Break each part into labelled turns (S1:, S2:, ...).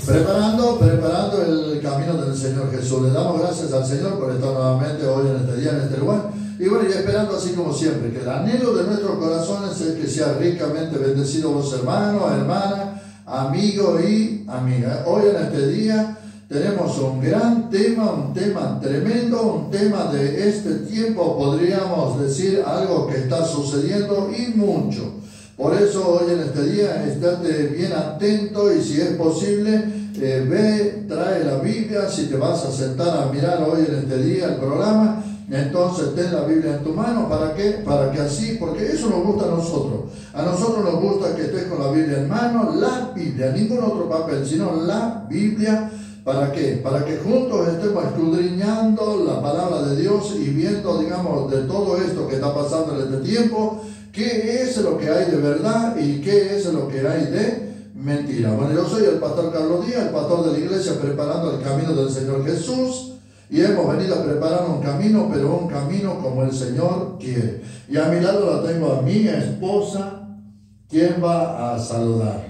S1: Preparando el camino del Señor Jesús. Le damos gracias al Señor por estar nuevamente hoy en este día, en este lugar. Y bueno, y esperando así como siempre, que el anhelo de nuestros corazones es que sea ricamente bendecido los hermanos, hermanas, amigos y amigas. Hoy en este día tenemos un gran tema, un tema tremendo, un tema de este tiempo, podríamos decir algo que está sucediendo y mucho. Por eso hoy en este día estate bien atento y si es posible, ve, trae la Biblia. Si te vas a sentar a mirar hoy en este día el programa, entonces ten la Biblia en tu mano. ¿Para qué? Para que así, porque eso nos gusta a nosotros. A nosotros nos gusta que estés con la Biblia en mano, la Biblia, ningún otro papel, sino la Biblia. ¿Para qué? Para que juntos estemos escudriñando la palabra de Dios y viendo, digamos, de todo esto que está pasando en este tiempo, qué es lo que hay de verdad y qué es lo que hay de mentira. Bueno, yo soy el pastor Carlos Díaz, el pastor de la iglesia, preparando el camino del Señor Jesús. Y hemos venido a preparar un camino, pero un camino como el Señor quiere. Y a mi lado la tengo a mi esposa, quien va a saludar.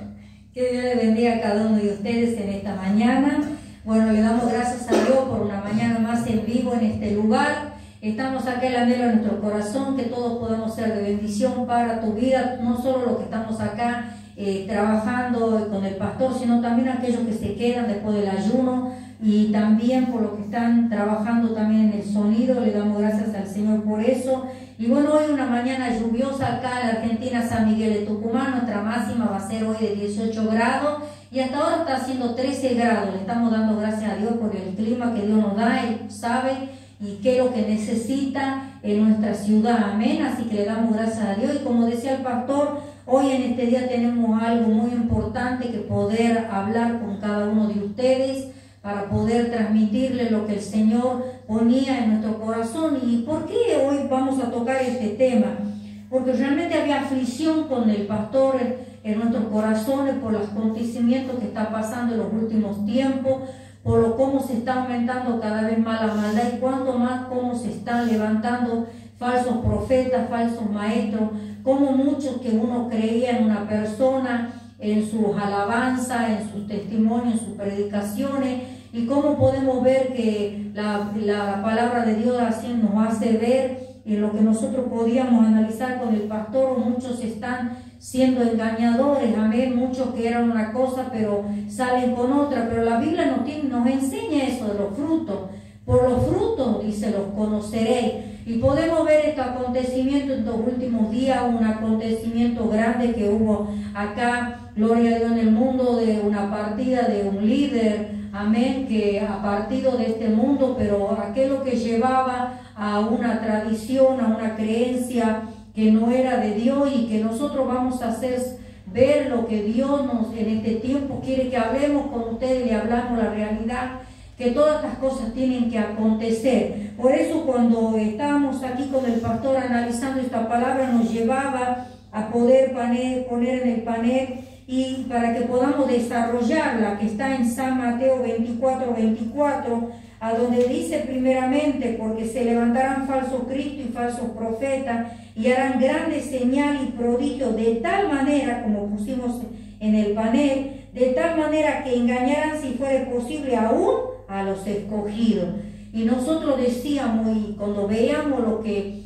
S2: Que Dios le bendiga a cada uno de ustedes en esta mañana. Bueno, le damos gracias a Dios por una mañana más en vivo en este lugar. Estamos acá el anhelo en nuestro corazón, que todos podamos ser de bendición para tu vida, no solo los que estamos acá trabajando con el pastor, sino también aquellos que se quedan después del ayuno y también por los que están trabajando también en el sonido. Le damos gracias al Señor por eso. Y bueno, hoy una mañana lluviosa acá en la Argentina, San Miguel de Tucumán. Nuestra máxima va a ser hoy de 18 grados y hasta ahora está haciendo 13 grados. Le estamos dando gracias a Dios por el clima que Dios nos da. Él sabe y qué es lo que necesita en nuestra ciudad, amén. Así que le damos gracias a Dios. Y como decía el pastor, hoy en este día tenemos algo muy importante que poder hablar con cada uno de ustedes, para poder transmitirle lo que el Señor ponía en nuestro corazón. ¿Y por qué hoy vamos a tocar este tema? Porque realmente había aflicción con el pastor en nuestros corazones por los acontecimientos que está pasando en los últimos tiempos, por lo cómo se está aumentando cada vez más la maldad y cuánto más cómo se están levantando falsos profetas, falsos maestros, como muchos que uno creía en una persona, en sus alabanzas, en sus testimonios, en sus predicaciones, y cómo podemos ver que la palabra de Dios así nos hace ver en lo que nosotros podíamos analizar con el pastor. Muchos están siendo engañadores, amén, muchos que eran una cosa pero salen con otra, pero la Biblia nos enseña eso de los frutos. Por los frutos, dice, los conoceréis. Y podemos ver este acontecimiento en los últimos días, un acontecimiento grande que hubo acá, gloria a Dios, en el mundo, de una partida de un líder, amén, que ha partido de este mundo, pero aquello que llevaba a una tradición, a una creencia que no era de Dios, y que nosotros vamos a hacer ver lo que Dios en este tiempo quiere que hablemos con ustedes, le hablamos la realidad, que todas estas cosas tienen que acontecer. Por eso cuando estábamos aquí con el pastor analizando esta palabra, nos llevaba a poder poner en el panel y para que podamos desarrollarla, que está en San Mateo 24:24, a donde dice primeramente: porque se levantarán falsos cristos y falsos profetas y harán grandes señales y prodigios, de tal manera, como pusimos en el panel, de tal manera que engañarán, si fuere posible, aún a los escogidos. Y nosotros decíamos, y cuando veíamos lo que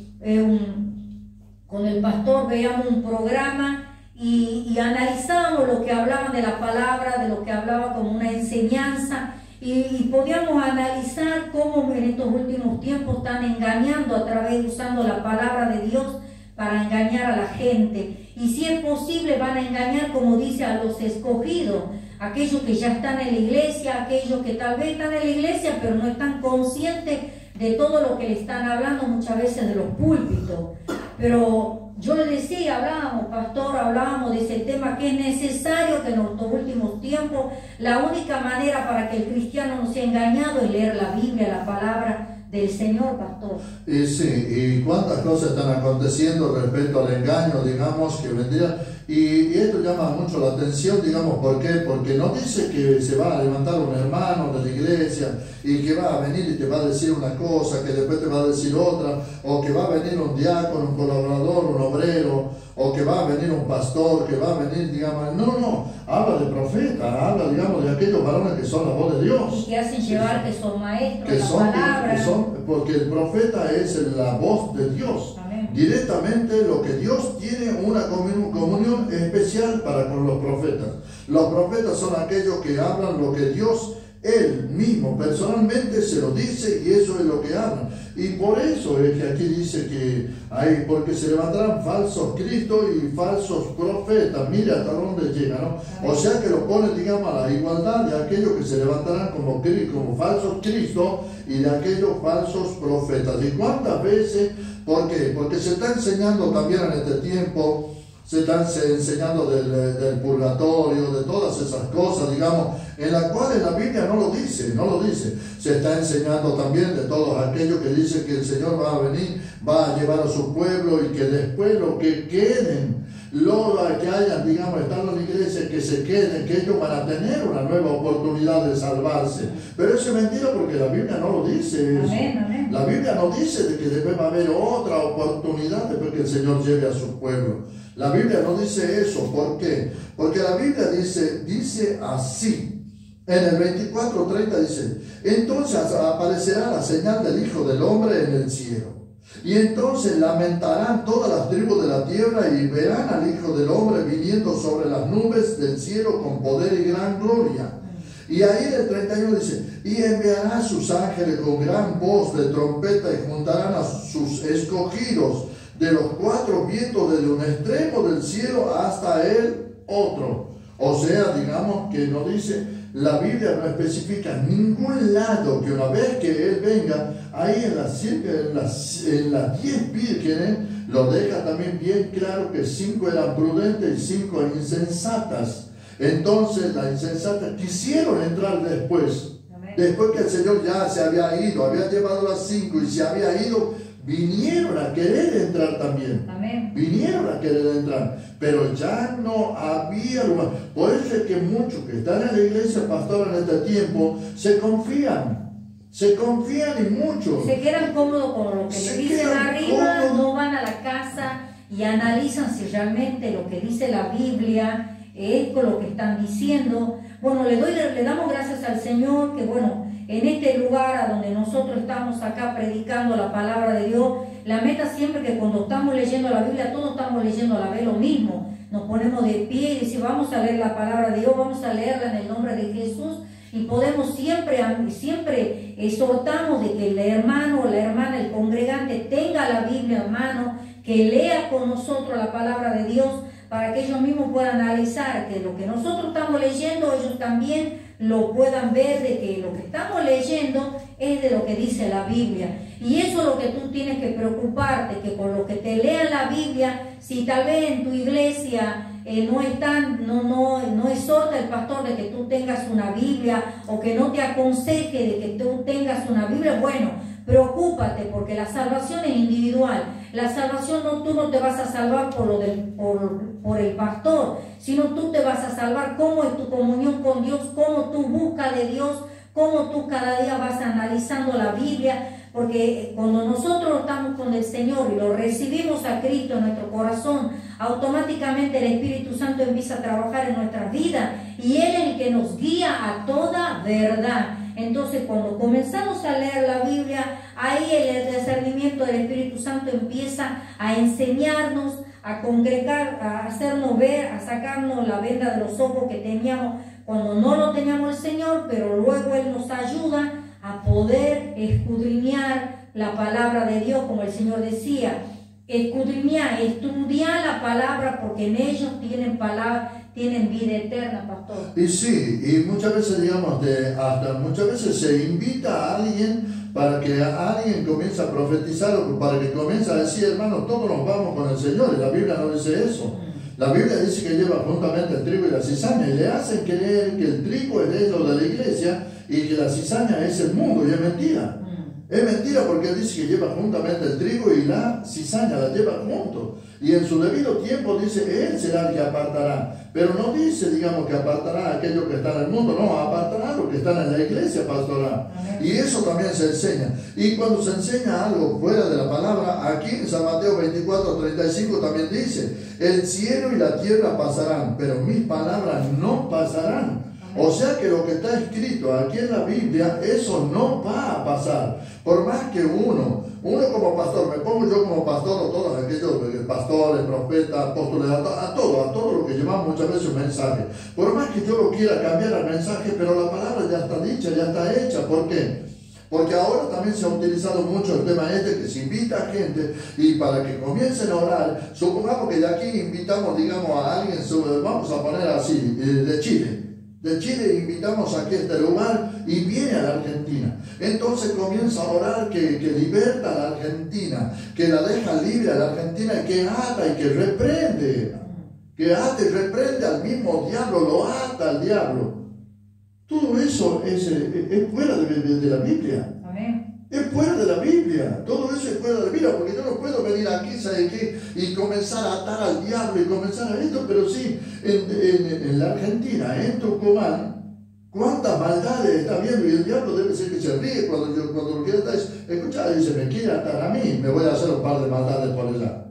S2: con el pastor veíamos un programa y analizábamos lo que hablaban de la palabra, de lo que hablaba como una enseñanza, y podíamos analizar cómo en estos últimos tiempos están engañando a través, usando la palabra de Dios para engañar a la gente. Y si es posible van a engañar, como dice, a los escogidos, aquellos que ya están en la iglesia, aquellos que tal vez están en la iglesia pero no están conscientes de todo lo que le están hablando muchas veces de los púlpitos. Pero yo le decía, hablábamos de ese tema, que es necesario que en estos últimos tiempos la única manera para que el cristiano no sea engañado es leer la Biblia, la palabra del Señor, pastor.
S1: Y sí, y cuántas cosas están aconteciendo respecto al engaño, digamos, que vendría. Y esto llama mucho la atención, digamos, ¿por qué? Porque no dice que se va a levantar un hermano de la iglesia y que va a venir y te va a decir una cosa, que después te va a decir otra, o que va a venir un diácono, un colaborador, un obrero, o que va a venir un pastor, que va a venir, digamos, no, habla de profeta, habla, digamos, de aquellos varones que son la voz de Dios.
S2: Y que hacen llevar, que son maestros
S1: que
S2: de la palabra.
S1: porque el profeta es la voz de Dios.
S2: Amén.
S1: Directamente lo que Dios tiene una comunión especial para con los profetas. Los profetas son aquellos que hablan lo que Dios Él mismo personalmente se lo dice, y eso es lo que hablan. Y por eso es que aquí dice que hay, porque se levantarán falsos cristos y falsos profetas. Mira hasta dónde llega, ¿no? O sea que lo pone, digamos, a la igualdad de aquellos que se levantarán como falsos cristos y de aquellos falsos profetas. ¿Y cuántas veces? ¿Por qué? Porque se está enseñando también en este tiempo. Se están enseñando del purgatorio, de todas esas cosas, digamos, en las cuales la Biblia no lo dice. Se está enseñando también de todos aquellos que dicen que el Señor va a venir, va a llevar a su pueblo y que después los que queden, los que hayan, digamos, estado en la iglesia, que se queden, que ellos van a tener una nueva oportunidad de salvarse. Pero eso es mentira porque la Biblia no lo dice eso.
S2: Amén.
S1: La Biblia no dice de que después va a haber otra oportunidad después que el Señor lleve a su pueblo. La Biblia no dice eso. ¿Por qué? Porque la Biblia dice así. En el 24:30 dice: entonces aparecerá la señal del Hijo del Hombre en el cielo. Y entonces lamentarán todas las tribus de la tierra y verán al Hijo del Hombre viniendo sobre las nubes del cielo con poder y gran gloria. Y ahí en el 31 dice: y enviará a sus ángeles con gran voz de trompeta y juntarán a sus escogidos de los cuatro vientos, desde un extremo del cielo hasta el otro. O sea, digamos que no dice, la Biblia no especifica en ningún lado que una vez que Él venga, ahí en las 10 vírgenes, lo deja también bien claro que 5 eran prudentes y 5 insensatas. Entonces las insensatas quisieron entrar después. Amén. Después que el Señor ya se había ido, había llevado las 5 y se había ido, vinieron a querer entrar también. Amén. Vinieron a querer entrar, pero ya no había lugar. Por eso es que muchos que están en la iglesia, pastor, en este tiempo, se confían y mucho.
S2: Se quedan cómodos con lo que le dicen arriba, no van a la casa y analizan si realmente lo que dice la Biblia es con lo que están diciendo. Bueno, le damos gracias al Señor que, bueno, en este lugar a donde nosotros estamos acá predicando la palabra de Dios, la meta siempre que cuando estamos leyendo la Biblia, todos estamos leyendo a la vez lo mismo. Nos ponemos de pie y decimos, vamos a leer la palabra de Dios, vamos a leerla en el nombre de Jesús, y podemos siempre exhortamos de que el hermano o la hermana, el congregante, tenga la Biblia en mano, que lea con nosotros la palabra de Dios, para que ellos mismos puedan analizar que lo que nosotros estamos leyendo, ellos también lo puedan ver, de que lo que estamos leyendo es de lo que dice la Biblia. Y eso es lo que tú tienes que preocuparte, que con lo que te lean la Biblia, si tal vez en tu iglesia no exhorta el pastor de que tú tengas una Biblia, o que no te aconseje de que tú tengas una Biblia, bueno, preocúpate, porque la salvación es individual. La salvación tú no te vas a salvar por el pastor, sino tú te vas a salvar cómo es tu comunión con Dios, cómo tú buscas de Dios, cómo tú cada día vas analizando la Biblia, porque cuando nosotros estamos con el Señor y lo recibimos a Cristo en nuestro corazón, automáticamente el Espíritu Santo empieza a trabajar en nuestras vidas y Él es el que nos guía a toda verdad. Entonces, cuando comenzamos a leer la Biblia, ahí el discernimiento del Espíritu Santo empieza a enseñarnos, a congregar, a hacernos ver, a sacarnos la venda de los ojos que teníamos cuando no lo teníamos el Señor, pero luego Él nos ayuda a poder escudriñar la palabra de Dios, como el Señor decía, escudriñar, estudiar la palabra, porque en ellos tienen vida eterna, pastor.
S1: Y sí, y muchas veces, digamos, muchas veces se invita a alguien para que alguien comience a profetizar, o para que comience a decir, hermano, todos nos vamos con el Señor, y la Biblia no dice eso. La Biblia dice que lleva juntamente el trigo y la cizaña, y le hacen creer que el trigo es lo de la iglesia y que la cizaña es el mundo, y es mentira. Es mentira porque él dice que lleva juntamente el trigo y la cizaña, la lleva juntos. Y en su debido tiempo dice, él será el que apartará. Pero no dice, digamos, que apartará a aquellos que están en el mundo, no, apartará a los que están en la iglesia pastoral. Y eso también se enseña. Y cuando se enseña algo fuera de la palabra, aquí en San Mateo 24:35 también dice, el cielo y la tierra pasarán, pero mis palabras no pasarán. O sea que lo que está escrito aquí en la Biblia, eso no va a pasar. Por más que uno como pastor, me pongo yo como pastor o todos aquellos pastores, profetas, apóstoles, a todo lo que llevamos muchas veces un mensaje. Por más que yo lo quiera cambiar al mensaje, pero la palabra ya está dicha, ya está hecha. ¿Por qué? Porque ahora también se ha utilizado mucho el tema que se invita a gente y para que comiencen a orar, supongamos que de aquí invitamos, digamos, a alguien, vamos a poner así, de Chile. De Chile invitamos aquí a este lugar y viene a la Argentina. Entonces comienza a orar que liberta a la Argentina, que la deja libre a la Argentina, que ata y que reprende. Que ata y reprende al mismo diablo, lo ata al diablo. Todo eso es fuera de la Biblia. Amén. Es fuera de la Biblia, todo eso es fuera de la Biblia, porque yo no puedo venir aquí, ¿sabe qué? Y comenzar a atar al diablo y comenzar a esto, pero sí, en la Argentina, en Tucumán, cuántas maldades está viendo, y el diablo debe ser que se ríe cuando lo quiere atar, escucha, dice, me quiere atar a mí, me voy a hacer un par de maldades por allá,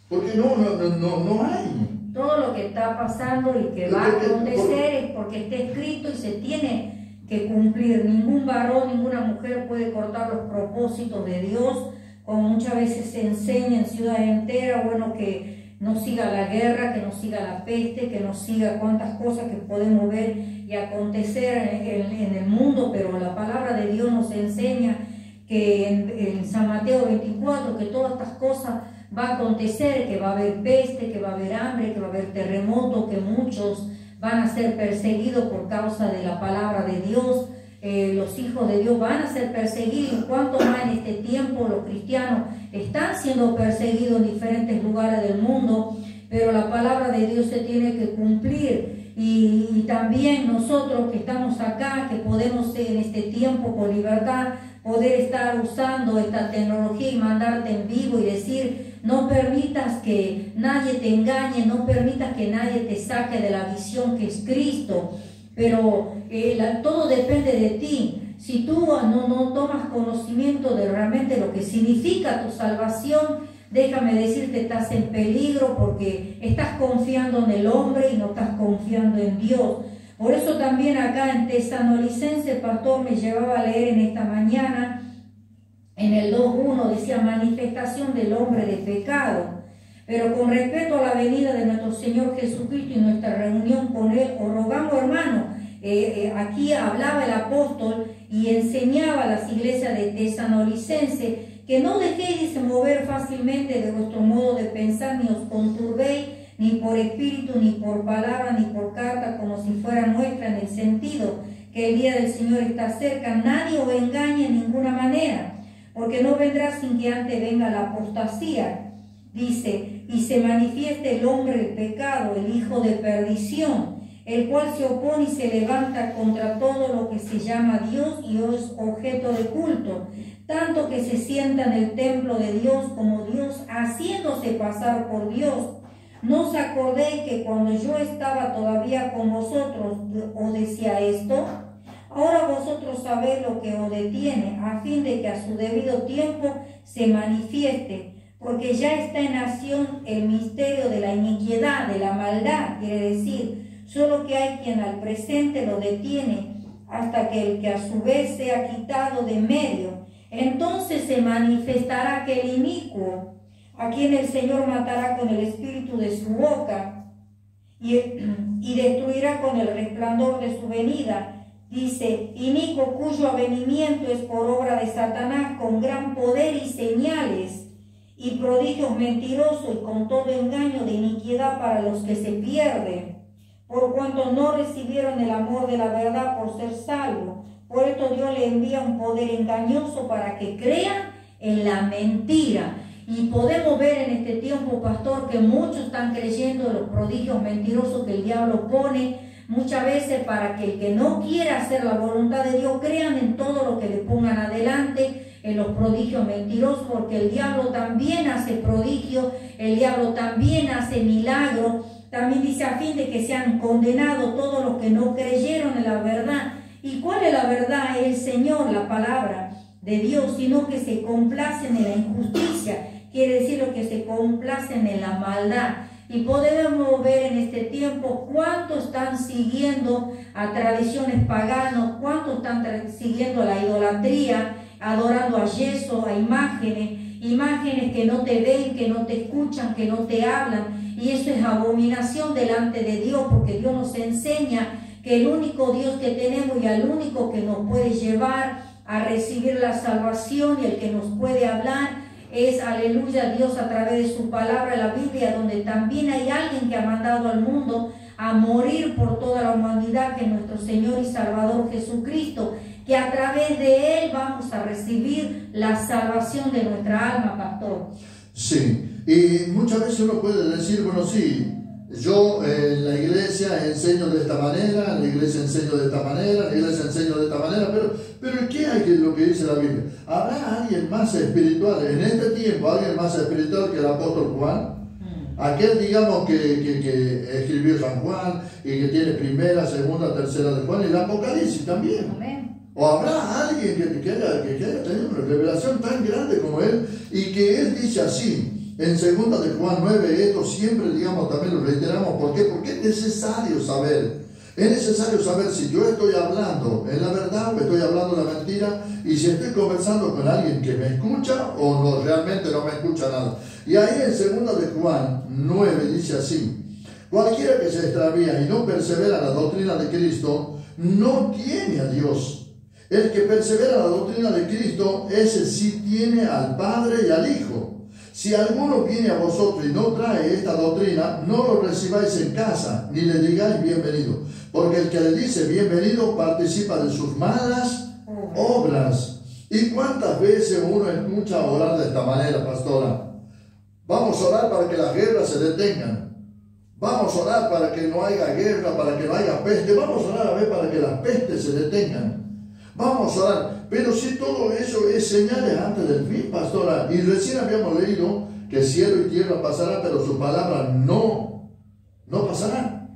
S1: porque no hay.
S2: Todo lo que está pasando y que va a acontecer es porque está escrito y se tiene que cumplir. Ningún varón, ninguna mujer puede cortar los propósitos de Dios, como muchas veces se enseña en ciudades enteras, bueno, que no siga la guerra, que no siga la peste, que no siga cuantas cosas que podemos ver y acontecer en el mundo, pero la palabra de Dios nos enseña que en San Mateo 24, que todas estas cosas va a acontecer, que va a haber peste, que va a haber hambre, que va a haber terremoto, que muchos van a ser perseguidos por causa de la palabra de Dios. Los hijos de Dios van a ser perseguidos. Cuanto más en este tiempo los cristianos están siendo perseguidos en diferentes lugares del mundo, pero la palabra de Dios se tiene que cumplir. Y también nosotros que estamos acá, que podemos en este tiempo con libertad poder estar usando esta tecnología y mandarte en vivo y decir, no permitas que nadie te engañe, no permitas que nadie te saque de la visión que es Cristo, pero todo depende de ti. Si tú no tomas conocimiento de realmente lo que significa tu salvación, déjame decirte, estás en peligro porque estás confiando en el hombre y no estás confiando en Dios. Por eso también acá en Tesalonicenses, el pastor me llevaba a leer en esta mañana, en el 2.1 decía manifestación del hombre de pecado. Pero con respecto a la venida de nuestro Señor Jesucristo y nuestra reunión con Él, os rogamos, hermano, aquí hablaba el apóstol y enseñaba a las iglesias de Tesalonicenses que no dejéis de mover fácilmente de vuestro modo de pensar, ni os conturbéis, ni por espíritu, ni por palabra, ni por carta, como si fuera nuestra, en el sentido que el día del Señor está cerca. Nadie os engañe en ninguna manera, porque no vendrá sin que antes venga la apostasía. Dice, y se manifieste el hombre el pecado, el hijo de perdición, el cual se opone y se levanta contra todo lo que se llama Dios y es objeto de culto, tanto que se sienta en el templo de Dios como Dios, haciéndose pasar por Dios. ¿No os acordéis que cuando yo estaba todavía con vosotros os decía esto? Ahora vosotros sabéis lo que os detiene, a fin de que a su debido tiempo se manifieste, porque ya está en acción el misterio de la iniquidad, de la maldad, quiere decir, solo que hay quien al presente lo detiene, hasta que el que a su vez sea quitado de medio. Entonces se manifestará aquel inicuo, a quien el Señor matará con el espíritu de su boca y destruirá con el resplandor de su venida. Dice, inicuo cuyo avenimiento es por obra de Satanás con gran poder y señales y prodigios mentirosos y con todo engaño de iniquidad para los que se pierden, por cuanto no recibieron el amor de la verdad por ser salvos. Por esto Dios le envía un poder engañoso para que crean en la mentira. Y podemos ver en este tiempo, pastor, que muchos están creyendo en los prodigios mentirosos que el diablo pone muchas veces para que el que no quiera hacer la voluntad de Dios crean en todo lo que le pongan adelante, en los prodigios mentirosos, porque el diablo también hace prodigios, el diablo también hace milagros. También dice a fin de que sean condenados todos los que no creyeron en la verdad. ¿Y cuál es la verdad? El Señor, la palabra de Dios, sino que se complacen en la injusticia. Quiere decir lo que se complacen en la maldad. Y podemos ver en este tiempo cuántos están siguiendo a tradiciones paganas, cuántos están siguiendo la idolatría, adorando a yeso, a imágenes que no te ven, que no te escuchan, que no te hablan. Y eso es abominación delante de Dios, porque Dios nos enseña que el único Dios que tenemos y el único que nos puede llevar a recibir la salvación y el que nos puede hablar es, aleluya, Dios a través de su palabra, la Biblia, donde también hay alguien que ha mandado al mundo a morir por toda la humanidad, que es nuestro Señor y Salvador Jesucristo, que a través de Él vamos a recibir la salvación de nuestra alma, pastor.
S1: Sí, y muchas veces uno puede decir, bueno, sí, yo en la iglesia enseño de esta manera, en la iglesia enseño de esta manera, en la iglesia enseño de esta manera, pero ¿qué hay que lo que dice la Biblia? ¿Habrá alguien más espiritual en este tiempo, alguien más espiritual que el apóstol Juan? Aquel, digamos, que escribió San Juan y que tiene primera, segunda, tercera de Juan y el Apocalipsis también.
S2: Amén.
S1: ¿O habrá alguien que haya tenido una revelación tan grande como él y que él dice así? En 2 de Juan 9, esto siempre, digamos, también lo reiteramos. ¿Por qué? Porque es necesario saber. Es necesario saber si yo estoy hablando en la verdad o estoy hablando la mentira, y si estoy conversando con alguien que me escucha o no, realmente no me escucha nada. Y ahí en 2 de Juan 9 dice así: cualquiera que se extravía y no persevera en la doctrina de Cristo, no tiene a Dios. El que persevera en la doctrina de Cristo, ese sí tiene al Padre y al Hijo. Si alguno viene a vosotros y no trae esta doctrina, no lo recibáis en casa, ni le digáis bienvenido, porque el que le dice bienvenido participa de sus malas obras. ¿Y cuántas veces uno escucha orar de esta manera, pastora? Vamos a orar para que las guerras se detengan. Vamos a orar para que no haya guerra, para que no haya peste. Vamos a orar a ver para que las pestes se detengan. Vamos a orar. Pero si todo eso es señales antes del fin, pastora. Y recién habíamos leído que cielo y tierra pasará, pero su palabra no pasará.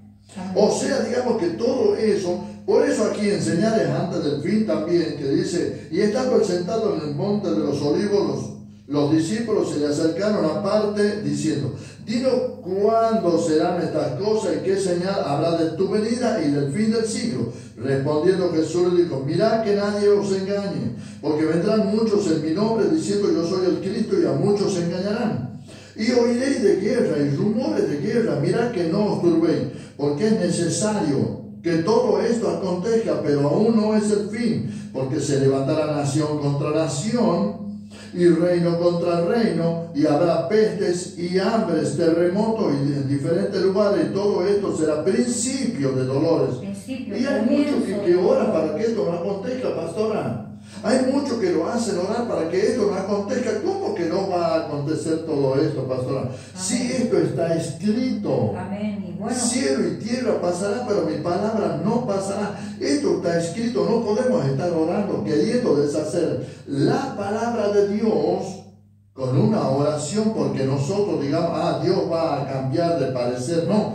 S1: O sea, digamos que todo eso, por eso aquí en señales antes del fin también, que dice, y estando sentado en el monte de los olivos, los discípulos se le acercaron aparte diciendo: dinos cuándo serán estas cosas y qué señal habrá de tu venida y del fin del siglo. Respondiendo Jesús le dijo: mirad que nadie os engañe, porque vendrán muchos en mi nombre diciendo yo soy el Cristo, y a muchos se engañarán. Y oiréis de guerra y rumores de guerra, mirad que no os turbéis, porque es necesario que todo esto acontezca, pero aún no es el fin, porque se levantará nación contra nación y reino contra reino, y habrá pestes y hambres, terremotos y en diferentes lugares, y todo esto será principio de dolores. Y hay muchos que oran para que esto no acontezca, pastora. Hay muchos que lo hacen orar para que esto no acontezca. ¿Cómo que no va a acontecer todo esto, pastora? Amén. Si esto está escrito.
S2: Amén. Y bueno,
S1: cielo y tierra pasará, pero mi palabra no pasará. Esto está escrito. No podemos estar orando queriendo deshacer la palabra de Dios con una oración porque nosotros digamos, Dios va a cambiar de parecer. No,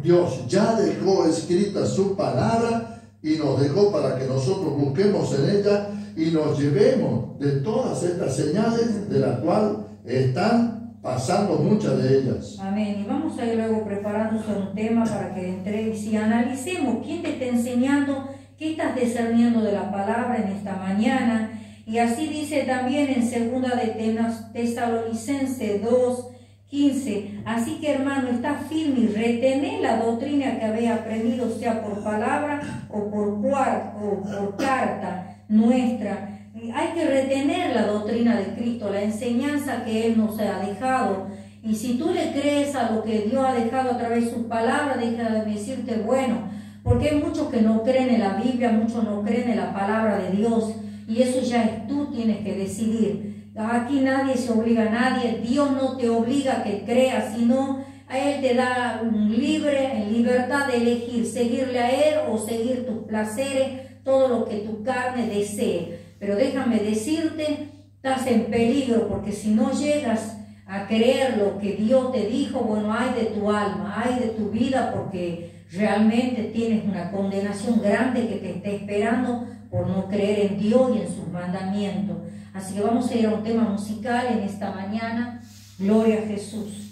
S1: Dios ya dejó escrita su palabra y nos dejó para que nosotros busquemos en ella y nos llevemos de todas estas señales de las cuales están pasando muchas de ellas.
S2: Amén. Y vamos a ir luego preparándose un tema para que entres y analicemos quién te está enseñando, qué estás discerniendo de la palabra en esta mañana. Y así dice también en 2 de Tesalonicenses 2:15: así que hermano, está firme y retened la doctrina que habéis aprendido, sea por palabra o por carta nuestra. Hay que retener la doctrina de Cristo, la enseñanza que Él nos ha dejado. Y si tú le crees a lo que Dios ha dejado a través de su palabra, deja de decirte bueno, porque hay muchos que no creen en la Biblia, muchos no creen en la palabra de Dios, y eso ya es tú tienes que decidir. Aquí nadie se obliga a nadie, Dios no te obliga a que creas, sino a Él te da en libertad de elegir, seguirle a Él o seguir tus placeres, todo lo que tu carne desee. Pero déjame decirte, estás en peligro, porque si no llegas a creer lo que Dios te dijo, bueno, ay de tu alma, ay de tu vida, porque realmente tienes una condenación grande que te está esperando por no creer en Dios y en sus mandamientos. Así que vamos a ir a un tema musical en esta mañana. Gloria a Jesús.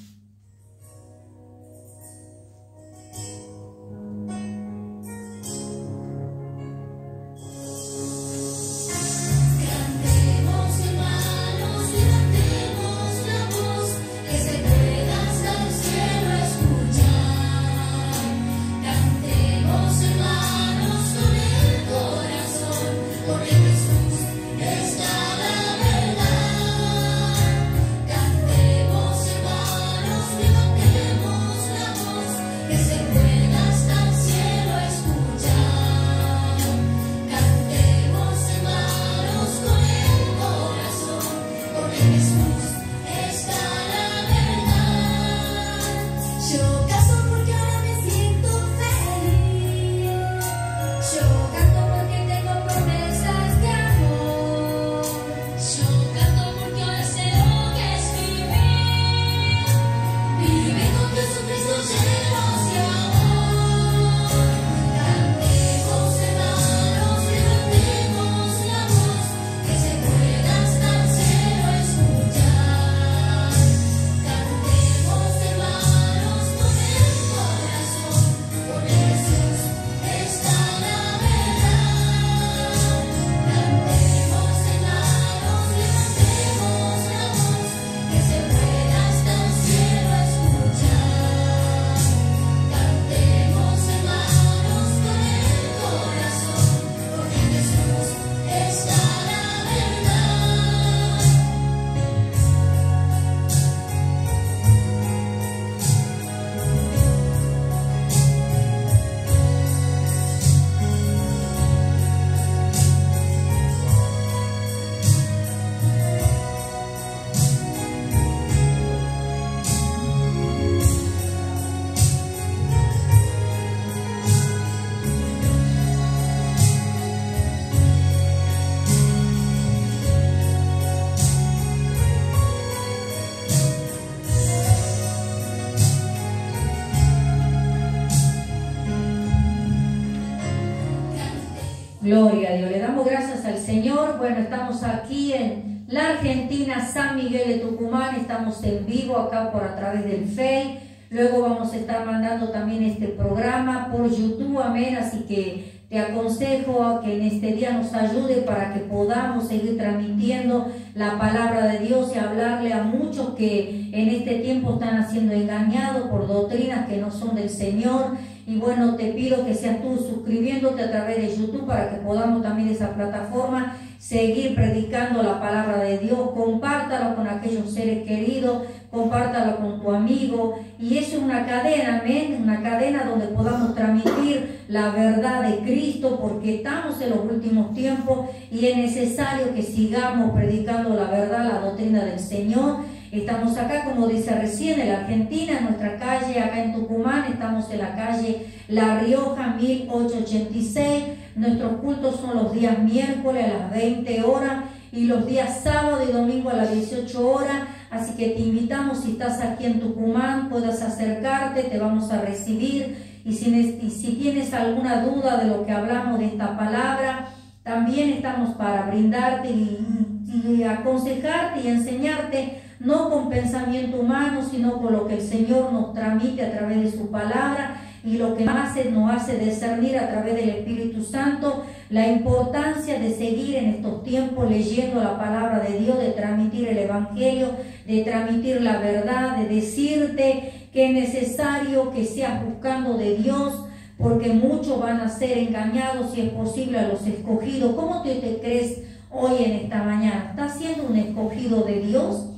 S2: Gloria a Dios, le damos gracias al Señor. Bueno, estamos aquí en la Argentina, San Miguel de Tucumán, estamos en vivo acá por a través del Face. Luego vamos a estar mandando también este programa por YouTube, amén, así que te aconsejo a que en este día nos ayude para que podamos seguir transmitiendo la palabra de Dios y hablarle a muchos que en este tiempo están siendo engañados por doctrinas que no son del Señor. Y bueno, te pido que seas tú suscribiéndote a través de YouTube para que podamos también de esa plataforma seguir predicando la palabra de Dios. Compártalo con aquellos seres queridos, compártalo con tu amigo. Y eso es una cadena, amén, una cadena donde podamos transmitir la verdad de Cristo, porque estamos en los últimos tiempos y es necesario que sigamos predicando la verdad, la doctrina del Señor. Estamos acá, como dice recién, en la Argentina, en nuestra calle, acá en Tucumán, estamos en la calle La Rioja, 1886. Nuestros cultos son los días miércoles a las 20 horas y los días sábado y domingo a las 18 horas. Así que te invitamos, si estás aquí en Tucumán, puedas acercarte, te vamos a recibir. Y si tienes alguna duda de lo que hablamos de esta palabra, también estamos para brindarte y aconsejarte y enseñarte, no con pensamiento humano, sino con lo que el Señor nos transmite a través de su palabra y lo que nos hace discernir a través del Espíritu Santo la importancia de seguir en estos tiempos leyendo la palabra de Dios, de transmitir el Evangelio, de transmitir la verdad, de decirte que es necesario que seas buscando de Dios, porque muchos van a ser engañados, si es posible, a los escogidos. ¿Cómo te crees hoy en esta mañana? ¿Estás siendo un escogido de Dios?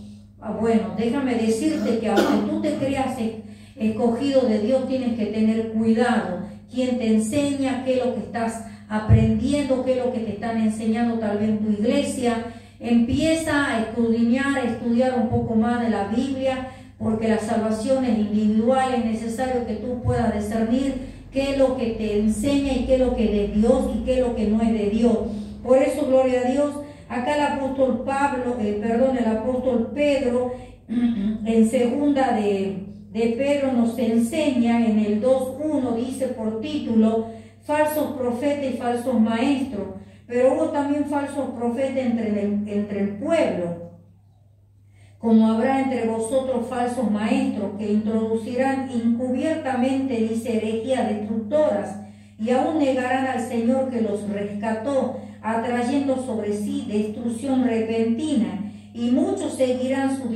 S2: Bueno, déjame decirte que aunque tú te creas escogido de Dios, tienes que tener cuidado. ¿Quién te enseña? ¿Qué es lo que estás aprendiendo? ¿Qué es lo que te están enseñando tal vez en tu iglesia? Empieza a escudriñar, a estudiar un poco más de la Biblia, porque la salvación es individual. Es necesario que tú puedas discernir qué es lo que te enseña y qué es lo que es de Dios y qué es lo que no es de Dios. Por eso, gloria a Dios, acá el apóstol el apóstol Pedro, en segunda de Pedro nos enseña en el 2:1, dice por título, falsos profetas y falsos maestros, pero hubo también falsos profetas entre el pueblo, como habrá entre vosotros falsos maestros que introducirán encubiertamente, dice, herejías destructoras, y aún negarán al Señor que los rescató, atrayendo sobre sí destrucción repentina, y muchos seguirán su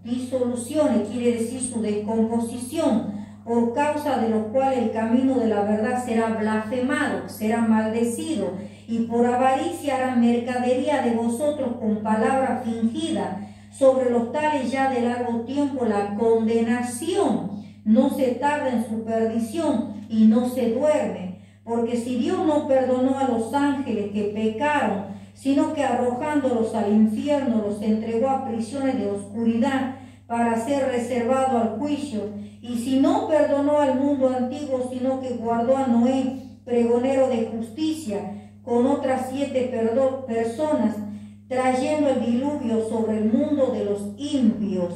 S2: disoluciones, quiere decir su descomposición, por causa de lo cual el camino de la verdad será blasfemado, será maldecido, y por avaricia harán mercadería de vosotros con palabra fingida. Sobre los tales ya de largo tiempo la condenación no se tarda en su perdición y no se duerme, porque si Dios no perdonó a los ángeles que pecaron, sino que arrojándolos al infierno los entregó a prisiones de oscuridad para ser reservado al juicio, y si no perdonó al mundo antiguo, sino que guardó a Noé, pregonero de justicia, con otras 7 personas, trayendo el diluvio sobre el mundo de los impios.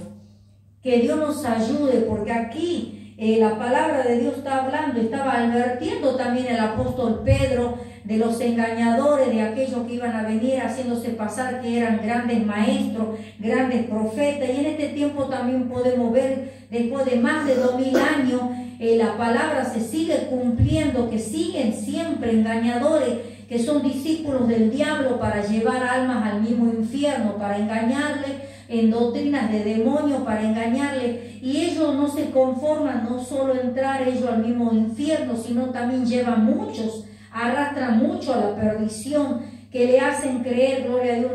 S2: Que Dios nos ayude, porque aquí la palabra de Dios está hablando, estaba advirtiendo también el apóstol Pedro de los engañadores, de aquellos que iban a venir haciéndose pasar que eran grandes maestros, grandes profetas. Y en este tiempo también podemos ver, después de más de 2000 años, la palabra se sigue cumpliendo, que siguen siempre engañadores, que son discípulos del diablo para llevar almas al mismo infierno, para engañarle en doctrinas de demonios, para engañarle. Y ellos no se conforman, no solo entrar ellos al mismo infierno, sino también llevan muchos, arrastran mucho a la perdición, que le hacen creer, gloria a Dios,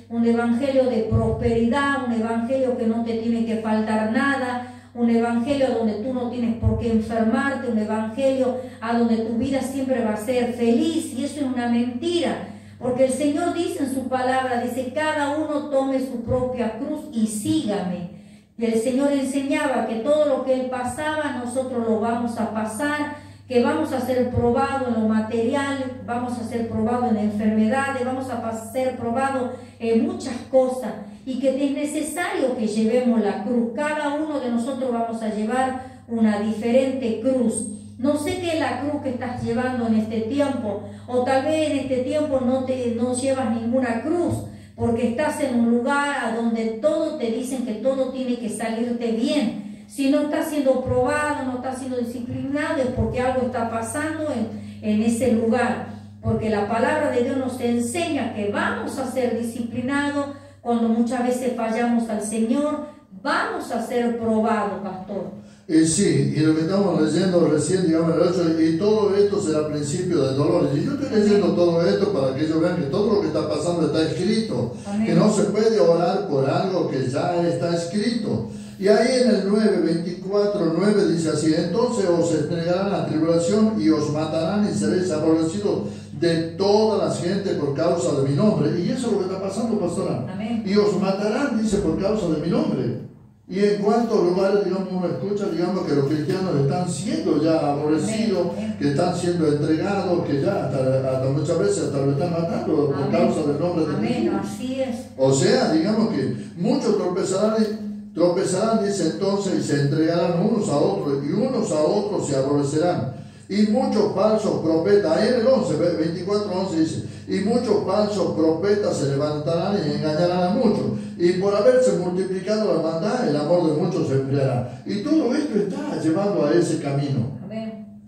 S2: un evangelio de prosperidad, un evangelio que no te tiene que faltar nada, un evangelio donde tú no tienes por qué enfermarte, un evangelio a donde tu vida siempre va a ser feliz. Y eso es una mentira, porque el Señor dice en su palabra, dice, cada uno tome su propia cruz y sígame. Y el Señor enseñaba que todo lo que Él pasaba, nosotros lo vamos a pasar, que vamos a ser probados en lo material, vamos a ser probados en enfermedades, vamos a ser probados en muchas cosas, y que es necesario que llevemos la cruz. Cada uno de nosotros vamos a llevar una diferente cruz. No sé qué es la cruz que estás llevando en este tiempo, o tal vez en este tiempo no llevas ninguna cruz, porque estás en un lugar a donde todos te dicen que todo tiene que salirte bien. Si no estás siendo probado, no estás siendo disciplinado, es porque algo está pasando en ese lugar. Porque la palabra de Dios nos enseña que vamos a ser disciplinados cuando muchas veces fallamos al Señor, vamos a ser probados, pastor.
S1: Sí, y lo que estamos leyendo recién, digamos, el 8, y todo esto será principio de dolores. Y yo estoy leyendo todo esto para que ellos vean que todo lo que está pasando está escrito. Amén. Que no se puede orar por algo que ya está escrito. Y ahí en el 9:24, dice así: entonces os entregarán a tribulación y os matarán y seréis aborrecidos de todas las gentes por causa de mi nombre. Y eso es lo que está pasando, pastora. Amén. Y os matarán, dice, por causa de mi nombre. Y en cuantos lugares, digamos, uno escucha, digamos, que los cristianos están siendo ya aborrecidos, amén, que están siendo entregados, que ya hasta muchas veces hasta lo están matando por causa del nombre de Jesús.
S2: Amén, así es.
S1: O sea, digamos que muchos tropezarán, dice entonces, y se entregarán unos a otros, y unos a otros se aborrecerán. Y muchos falsos profetas, ahí en el 24:11 dice, y muchos falsos profetas se levantarán y engañarán a muchos, y por haberse multiplicado la maldad, el amor de muchos se enfriará. Y todo esto está llevando a ese camino. Amén.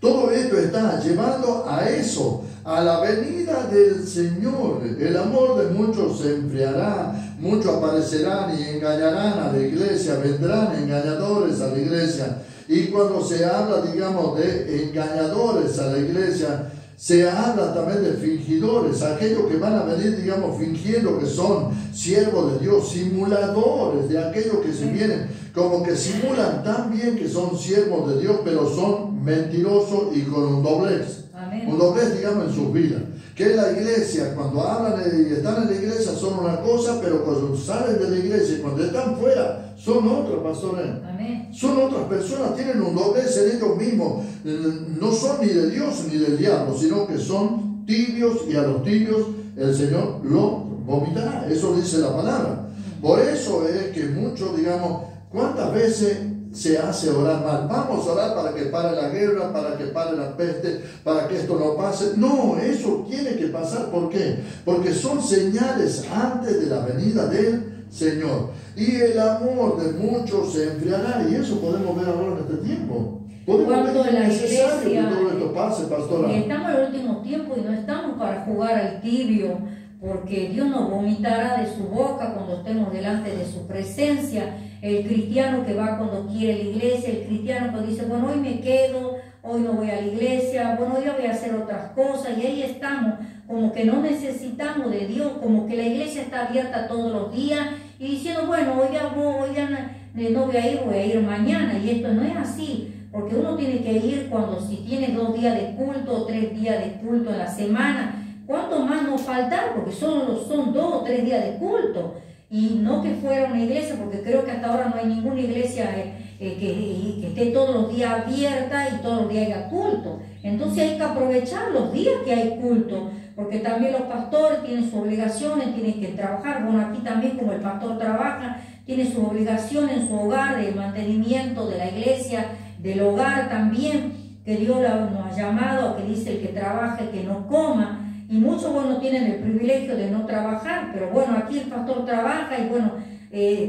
S1: Todo esto está llevando a eso, a la venida del Señor. El amor de muchos se enfriará, muchos aparecerán y engañarán a la iglesia, vendrán engañadores a la iglesia. Y cuando se habla, digamos, de engañadores a la iglesia, se habla también de fingidores, aquellos que van a venir, digamos, fingiendo que son siervos de Dios, simuladores de aquellos que se vienen, como que simulan tan bien que son siervos de Dios, pero son mentirosos y con un doblez. Amén. Un doblez, digamos, en sus vidas. Que la iglesia, cuando hablan y están en la iglesia, son una cosa, pero cuando salen de la iglesia y cuando están fuera, son otras, pastores. Amén. Son otras personas, tienen un doblez en ellos mismos. No son ni de Dios ni del diablo, sino que son tibios y a los tibios el Señor lo vomitará. Eso dice la palabra. Por eso es que muchos, digamos, ¿cuántas veces se hace orar mal? Vamos a orar para que pare la guerra, para que pare la peste, para que esto no pase. No, eso tiene que pasar. ¿Por qué? Porque son señales antes de la venida del Señor. Y el amor de muchos se enfriará. Y eso podemos ver ahora en este tiempo.
S2: Cuando la
S1: Iglesia, que
S2: iglesia,
S1: todo esto pase, pastora.
S2: estamos en el último tiempo y no estamos para jugar al tibio, porque Dios nos vomitará de su boca cuando estemos delante de su presencia. El cristiano que va cuando quiere la iglesia, el cristiano que dice, bueno, hoy me quedo, hoy no voy a la iglesia, bueno, hoy voy a hacer otras cosas, y ahí estamos, como que no necesitamos de Dios, como que la iglesia está abierta todos los días, y diciendo, bueno, hoy ya no voy a ir mañana, y esto no es así. Porque uno tiene que ir cuando, si tiene 2 días de culto o 3 días de culto en la semana, ¿cuánto más nos faltar? Porque son 2 o 3 días de culto. Y no que fuera una iglesia, porque creo que hasta ahora no hay ninguna iglesia que esté todos los días abierta y todos los días haya culto. Entonces hay que aprovechar los días que hay culto, porque también los pastores tienen sus obligaciones, tienen que trabajar. Bueno, aquí también como el pastor trabaja, tiene sus obligaciones en su hogar, de mantenimiento de la iglesia, del hogar también, que Dios nos ha llamado, que dice el que trabaja, el que no coma, y muchos, bueno, tienen el privilegio de no trabajar, pero bueno, aquí el pastor trabaja y bueno,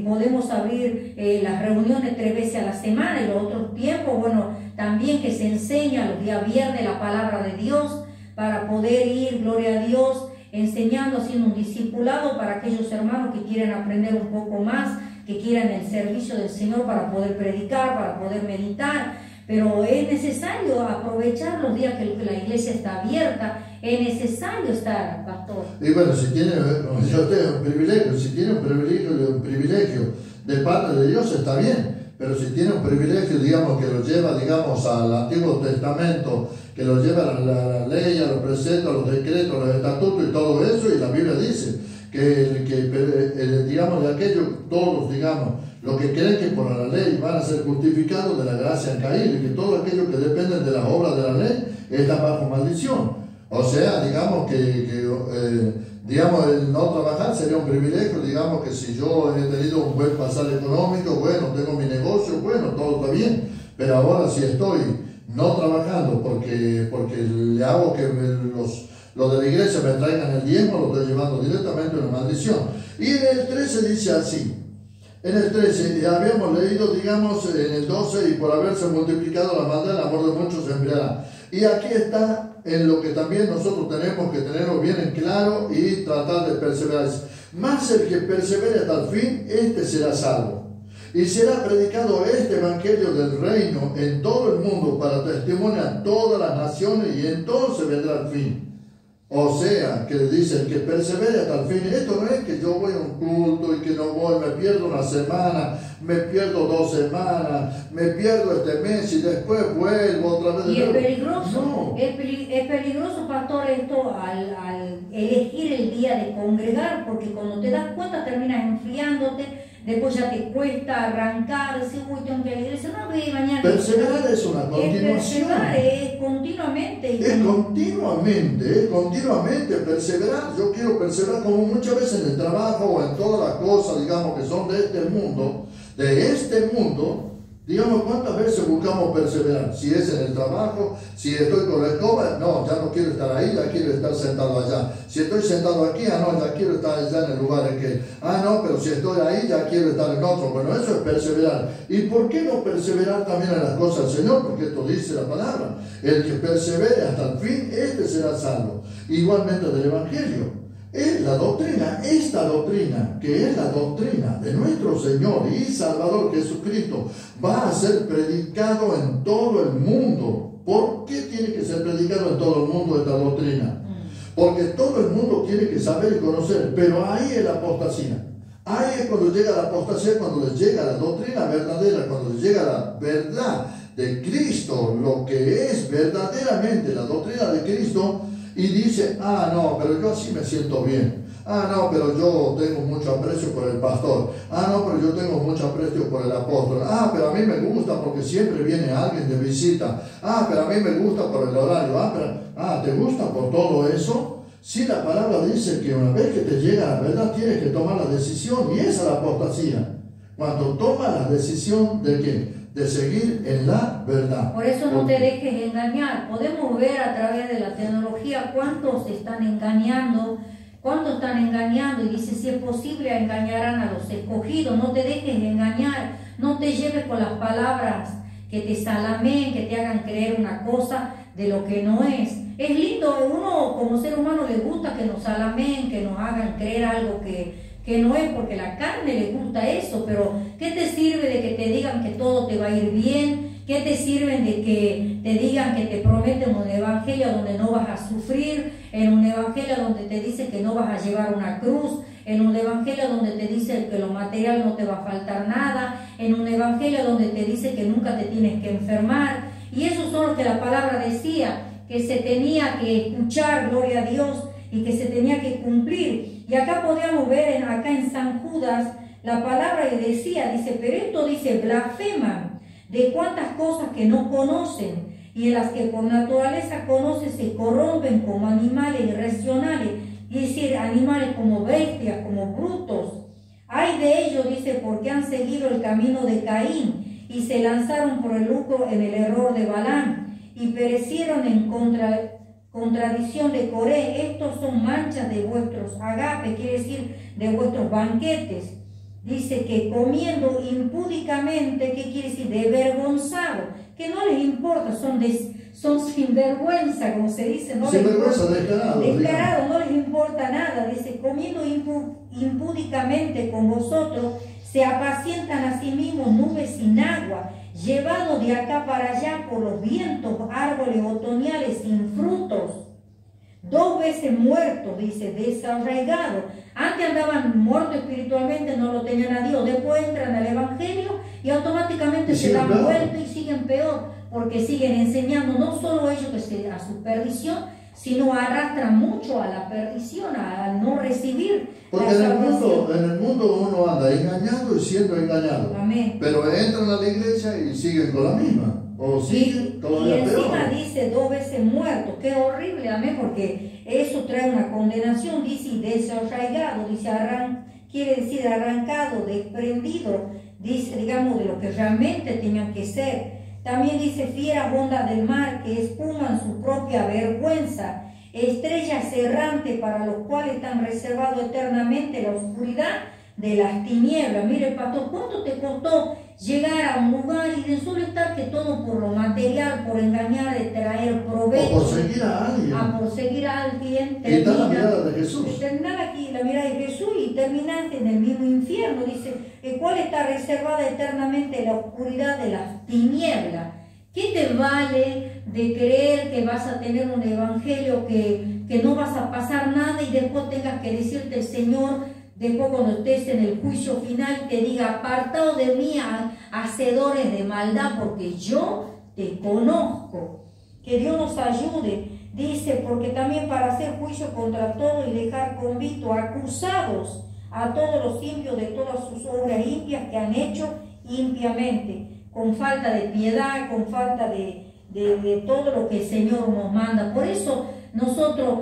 S2: podemos abrir las reuniones 3 veces a la semana, y los otros tiempos, bueno, también que se enseña los días viernes la palabra de Dios, para poder ir, gloria a Dios, enseñando, haciendo un discipulado para aquellos hermanos que quieren aprender un poco más, que quieran el servicio del Señor para poder predicar, para poder meditar. Pero es necesario aprovechar los días que la iglesia está abierta, es necesario estar, pastor.
S1: Y bueno, si tiene, yo tengo un privilegio, si tiene un privilegio de parte de Dios, está bien. Pero si tiene un privilegio, digamos, que lo lleva, digamos, al Antiguo Testamento, que lo lleva a la ley, a los preceptos, a los decretos, a los estatutos y todo eso, y la Biblia dice digamos, de aquellos, todos, digamos, los que creen que por la ley van a ser justificados de la gracia han caído, y que todos aquellos que dependen de las obras de la ley están bajo maldición. O sea, digamos digamos, el no trabajar sería un privilegio. Digamos que si yo he tenido un buen pasar económico, bueno, tengo mi negocio, bueno, todo está bien. Pero ahora si estoy no trabajando porque le hago que los de la iglesia me traigan el diezmo, lo estoy llevando directamente a una maldición. Y en el 13 dice así. En el 13, ya habíamos leído, digamos, en el 12, y por haberse multiplicado la maldad, el amor de muchos se enfriará. Y aquí está en lo que también nosotros tenemos que tenerlo bien en claro y tratar de perseverar. Más el que persevere hasta el fin, este será salvo. Y será predicado este evangelio del reino en todo el mundo para testimonio a todas las naciones, y entonces vendrá el fin. O sea, que dice el que persevere hasta el fin. Esto no es que yo voy a un culto y que no voy, me pierdo una semana, me pierdo 2 semanas, me pierdo este mes y después vuelvo otra vez.
S2: Y es peligroso, no. Es peligroso, pastor, esto al elegir el día de congregar, porque cuando te das cuenta terminas enfriándote. Después ya te cuesta arrancar, decir, uy, tengo que ir a la iglesia, no, voy mañana.
S1: Perseverar es una continuación.
S2: Perseverar es continuamente.
S1: Es continuamente perseverar. Yo quiero perseverar, como muchas veces en el trabajo o en todas las cosas, digamos, que son de este mundo, digamos, ¿cuántas veces buscamos perseverar? Si es en el trabajo, si estoy con la escoba, no, ya no quiero estar ahí, ya quiero estar sentado allá. Si estoy sentado aquí, no, ya quiero estar allá en el lugar en que, no, pero si estoy ahí, ya quiero estar en otro. Bueno, eso es perseverar. ¿Y por qué no perseverar también en las cosas del Señor? Porque esto dice la palabra. El que persevere hasta el fin, este será salvo. Igualmente del Evangelio. Es la doctrina, esta doctrina, que es la doctrina de nuestro Señor y Salvador Jesucristo, va a ser predicado en todo el mundo. ¿Por qué tiene que ser predicado en todo el mundo esta doctrina? Porque todo el mundo tiene que saber y conocer, pero ahí es la apostasía. Ahí es cuando llega la apostasía, cuando les llega la doctrina verdadera, cuando les llega la verdad de Cristo, lo que es verdaderamente la doctrina de Cristo. Y dice, no, pero yo así me siento bien. Ah, no, pero yo tengo mucho aprecio por el pastor. Ah, no, pero yo tengo mucho aprecio por el apóstol. Ah, pero a mí me gusta porque siempre viene alguien de visita. Ah, pero a mí me gusta por el horario. ¿Te gusta por todo eso? Sí, la palabra dice que una vez que te llega la verdad tienes que tomar la decisión, y esa es la apostasía. Cuando tomas la decisión de ¿qué? De seguir en la verdad.
S2: Por eso no te dejes engañar. Podemos ver a través de la tecnología cuántos están engañando, y dice, si es posible engañarán a los escogidos. No te dejes engañar, no te lleves con las palabras que te salameen, que te hagan creer una cosa de lo que no es. Es lindo, uno como ser humano le gusta que nos salameen, que nos hagan creer algo que no es, porque la carne le gusta eso, pero ¿qué te sirve de que te digan que todo te va a ir bien? ¿Qué te sirve de que te digan que te prometen un evangelio donde no vas a sufrir, en un evangelio donde te dice que no vas a llevar una cruz, en un evangelio donde te dice que lo material no te va a faltar nada, en un evangelio donde te dice que nunca te tienes que enfermar? Y eso son lo que la palabra decía, que se tenía que escuchar, gloria a Dios, y que se tenía que cumplir. Y acá podíamos ver, acá en San Judas, la palabra que decía, dice, pero esto dice, blasfeman de cuantas cosas que no conocen, y en las que por naturaleza conocen se corrompen como animales irracionales, es decir, animales como bestias, como brutos. Hay de ellos, dice, porque han seguido el camino de Caín, y se lanzaron por el lucro en el error de Balaam, y perecieron en contradicción de Coré. Estos son manchas de vuestros agape, quiere decir de vuestros banquetes. Dice que comiendo impúdicamente, ¿qué quiere decir? De vergonzado, que no les importa, son sinvergüenza, como se dice, no
S1: sinvergüenza,
S2: descarado, no les importa nada. Dice, comiendo impúdicamente con vosotros, se apacientan a sí mismos nubes sin agua, llevados de acá para allá por los vientos, árboles otoñales sin frutos, 2 veces muertos, dice, desarraigados. Antes andaban muertos espiritualmente, no lo tenían a Dios. Después entran al Evangelio y automáticamente se dan vuelta y siguen peor, porque siguen enseñando no solo ellos a su perdición, sino arrastran mucho a la perdición, a no recibir.
S1: Porque en el mundo uno anda engañando y siendo engañado.
S2: Amén.
S1: Pero entran a la iglesia y siguen con la misma. O siguen todavía peor.
S2: Y encima dice 2 veces muertos. Qué horrible, amén, porque eso trae una condenación. Dice desarraigado, dice quiere decir arrancado, desprendido, dice, digamos, de lo que realmente tenían que ser. También dice fieras ondas del mar que espuman su propia vergüenza, estrellas errantes para los cuales están reservados eternamente la oscuridad de las tinieblas. Mire, pastor, ¿cuánto te costó llegar a un lugar y de solo estar que todo por lo material, por engañar, de traer provecho?
S1: O por seguir a alguien.
S2: Por seguir a alguien.
S1: Termina la mirada de Jesús.
S2: Terminar aquí la mirada de Jesús y terminaste en el mismo infierno. Dice, el cual está reservada eternamente la oscuridad de las tinieblas. ¿Qué te vale de creer que vas a tener un evangelio que no vas a pasar nada y después tengas que decirte el Señor, después cuando estés en el juicio final, te diga, apartado de mí, hacedores de maldad, porque yo te conozco? Que Dios nos ayude. Dice, porque también para hacer juicio contra todo y dejar convicto, acusados a todos los impios de todas sus obras impias que han hecho impiamente, con falta de piedad, con falta de todo lo que el Señor nos manda. Por eso nosotros,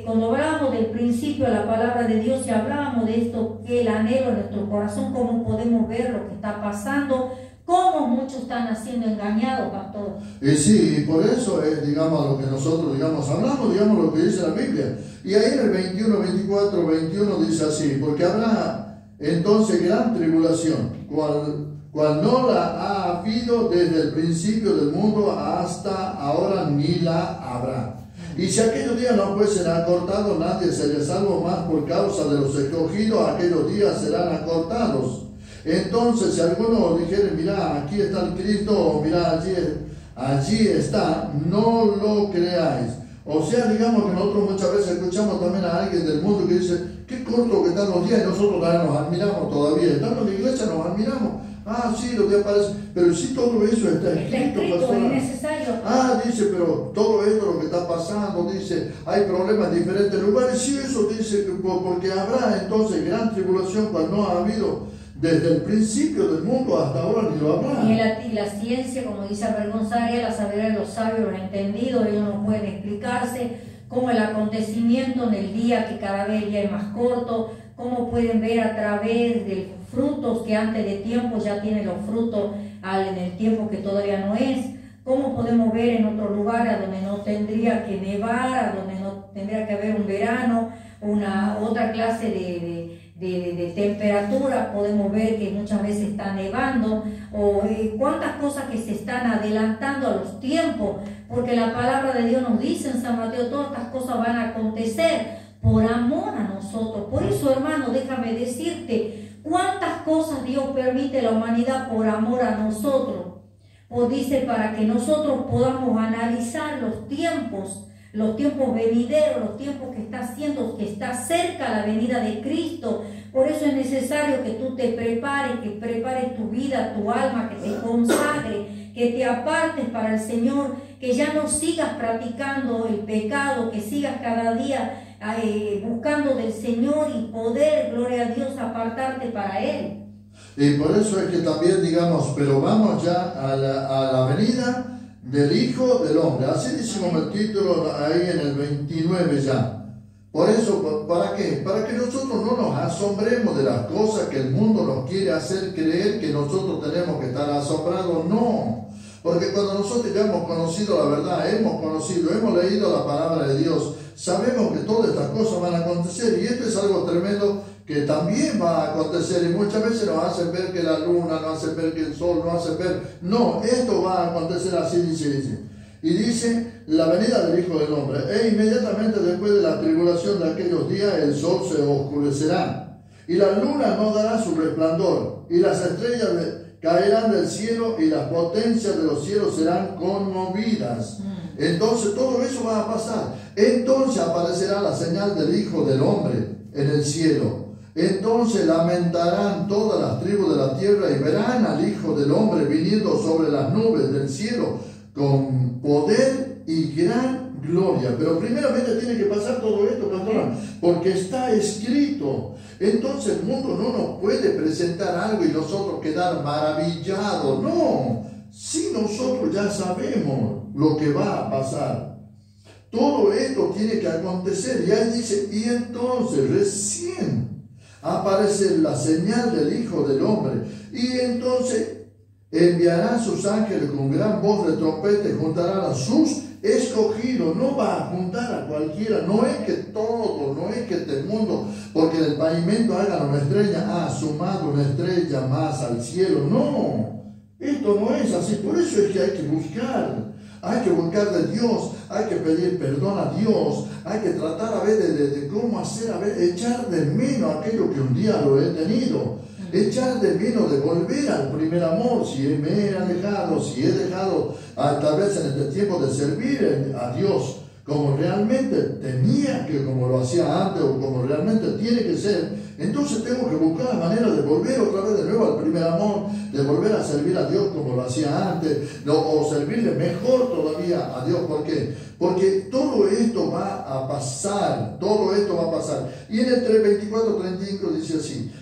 S2: cuando hablamos del principio de la palabra de Dios y hablábamos de esto, que el anhelo en nuestro corazón, cómo podemos ver lo que está pasando, cómo muchos están siendo engañados, pastor.
S1: Y sí, por eso es, digamos, lo que nosotros, hablamos, lo que dice la Biblia. Y ahí en el 21, 24, 21 dice así, porque habrá entonces gran tribulación, cual no la ha habido desde el principio del mundo hasta ahora, ni la habrá. Y si aquellos días no fuesen acortados, nadie sería salvo, más por causa de los escogidos, aquellos días serán acortados. Entonces, si alguno dijere, mira, aquí está el Cristo, o mira, allí está, no lo creáis. O sea, digamos que nosotros muchas veces escuchamos también a alguien del mundo que dice, qué corto que están los días, y nosotros todavía nos admiramos todavía. Estando en la iglesia nos admiramos. Ah, sí, lo que aparece. Pero sí, todo eso está escrito,
S2: es necesario.
S1: Ah, dice, pero todo esto lo que está pasando, dice, hay problemas en diferentes lugares. Sí, eso dice, porque habrá entonces gran tribulación cual no ha habido desde el principio del mundo hasta ahora, ni lo habrá.
S2: Y la ciencia, como dice Albert González, la sabiduría de los sabios, los entendidos, ellos no pueden explicarse cómo el acontecimiento en el día, que cada vez el día es más corto, cómo pueden ver a través de frutos que antes de tiempo ya tienen los frutos en el tiempo que todavía no es, cómo podemos ver en otros lugares a donde no tendría que nevar, a donde no tendría que haber un verano, otra clase de temperatura, podemos ver que muchas veces está nevando, o cuántas cosas que se están adelantando a los tiempos, porque la palabra de Dios nos dice en San Mateo, todas estas cosas van a acontecer por amor a nosotros. Por eso, hermano, déjame decirte cuántas cosas Dios permite a la humanidad por amor a nosotros. O dice, para que nosotros podamos analizar los tiempos venideros, los tiempos que está haciendo, que está cerca la venida de Cristo. Por eso es necesario que tú te prepares, que prepares tu vida, tu alma, que te consagre, que te apartes para el Señor, que ya no sigas practicando el pecado, que sigas cada día buscando del Señor y poder, gloria a Dios, apartarte para Él.
S1: Y por eso es que también digamos, pero vamos ya a la venida del Hijo del Hombre. Así decimos el título ahí en el 29 ya. Por eso, ¿para qué? Para que nosotros no nos asombremos de las cosas que el mundo nos quiere hacer creer que nosotros tenemos que estar asombrados. No. Porque cuando nosotros ya hemos conocido la verdad, hemos leído la palabra de Dios, sabemos que todas estas cosas van a acontecer, y esto es algo tremendo que también va a acontecer, y muchas veces nos hacen ver que la luna, nos hacen ver que el sol, nos hacen ver, no, esto va a acontecer así, dice. Y dice, la venida del Hijo del Hombre, e inmediatamente después de la tribulación de aquellos días, el sol se oscurecerá, y la luna no dará su resplandor, y las estrellas caerán del cielo, y las potencias de los cielos serán conmovidas. Entonces todo eso va a pasar. Entonces aparecerá la señal del Hijo del Hombre en el cielo. Entonces lamentarán todas las tribus de la tierra y verán al Hijo del Hombre viniendo sobre las nubes del cielo con poder y gran gloria. Pero primeramente tiene que pasar todo esto, pastora, porque está escrito. Entonces el mundo no nos puede presentar algo y nosotros quedar maravillados. No, si nosotros ya sabemos lo que va a pasar. Todo esto tiene que acontecer. Y ahí dice, y entonces recién aparece la señal del Hijo del Hombre. Y entonces enviará sus ángeles con gran voz de trompeta y juntarán a sus escogidos. No va a juntar a cualquiera. No es que todo, no es que este mundo, porque en el pavimento hagan una estrella, sumado una estrella más al cielo. No, esto no es así. Por eso es que hay que buscar. Hay que buscar de Dios, hay que pedir perdón a Dios, hay que tratar a ver de cómo hacer, a ver, echar de menos aquello que un día lo he tenido, echar de menos de volver al primer amor, si me he alejado, si he dejado tal vez en este tiempo de servir a Dios como realmente tenía que, como lo hacía antes o como realmente tiene que ser. Entonces tengo que buscar la manera de volver otra vez de nuevo al primer amor, de volver a servir a Dios como lo hacía antes, o servirle mejor todavía a Dios. ¿Por qué? Porque todo esto va a pasar, todo esto va a pasar. Y en el 24:35 dice así: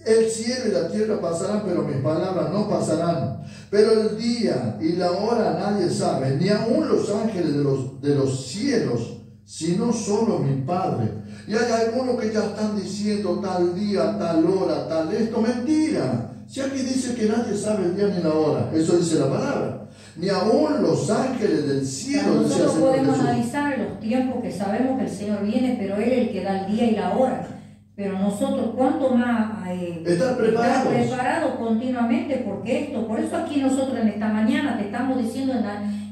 S1: el cielo y la tierra pasarán, pero mis palabras no pasarán. Pero el día y la hora nadie sabe, ni aun los ángeles de los cielos, sino solo mi Padre. Y hay algunos que ya están diciendo tal día, tal hora, tal esto. Mentira. Si aquí dice que nadie sabe el día ni la hora, eso dice la palabra. Ni aún los ángeles del cielo.
S2: Nosotros podemos analizar los tiempos que sabemos que el Señor viene, pero Él es el que da el día y la hora. Pero nosotros, ¿cuánto más
S1: estar preparados
S2: continuamente? Por eso aquí nosotros en esta mañana te estamos diciendo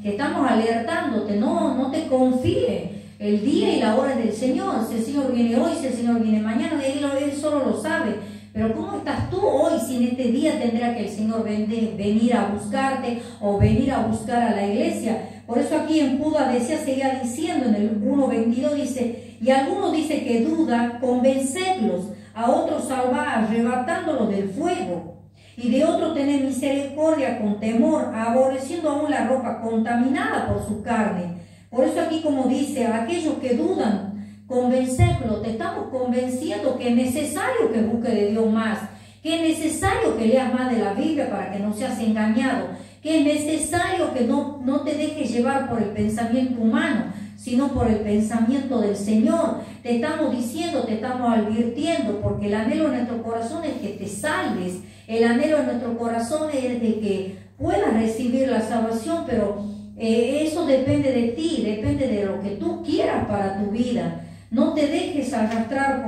S2: que estamos alertándote, no te confíes. El día y la hora del Señor, si el Señor viene hoy, si el Señor viene mañana, Él solo lo sabe. Pero ¿cómo estás tú hoy si en este día tendrá que el Señor venir a buscarte o venir a buscar a la iglesia? Por eso aquí en Judas seguía diciendo en el 1:22, dice, y algunos dice que duda, convencedlos, a otros salvar, arrebatándolos del fuego. y de otro tener misericordia con temor, aborreciendo aún la ropa contaminada por su carne. Por eso aquí como dice, a aquellos que dudan, convencerlo, te estamos convenciendo que es necesario que busques de Dios más, que es necesario que leas más de la Biblia para que no seas engañado, que es necesario que no te dejes llevar por el pensamiento humano, sino por el pensamiento del Señor. Te estamos diciendo, te estamos advirtiendo, porque el anhelo de nuestro corazón es que te salves, el anhelo de nuestro corazón es de que puedas recibir la salvación, pero eso depende de ti, depende de lo que tú quieras para tu vida. No te dejes arrastrar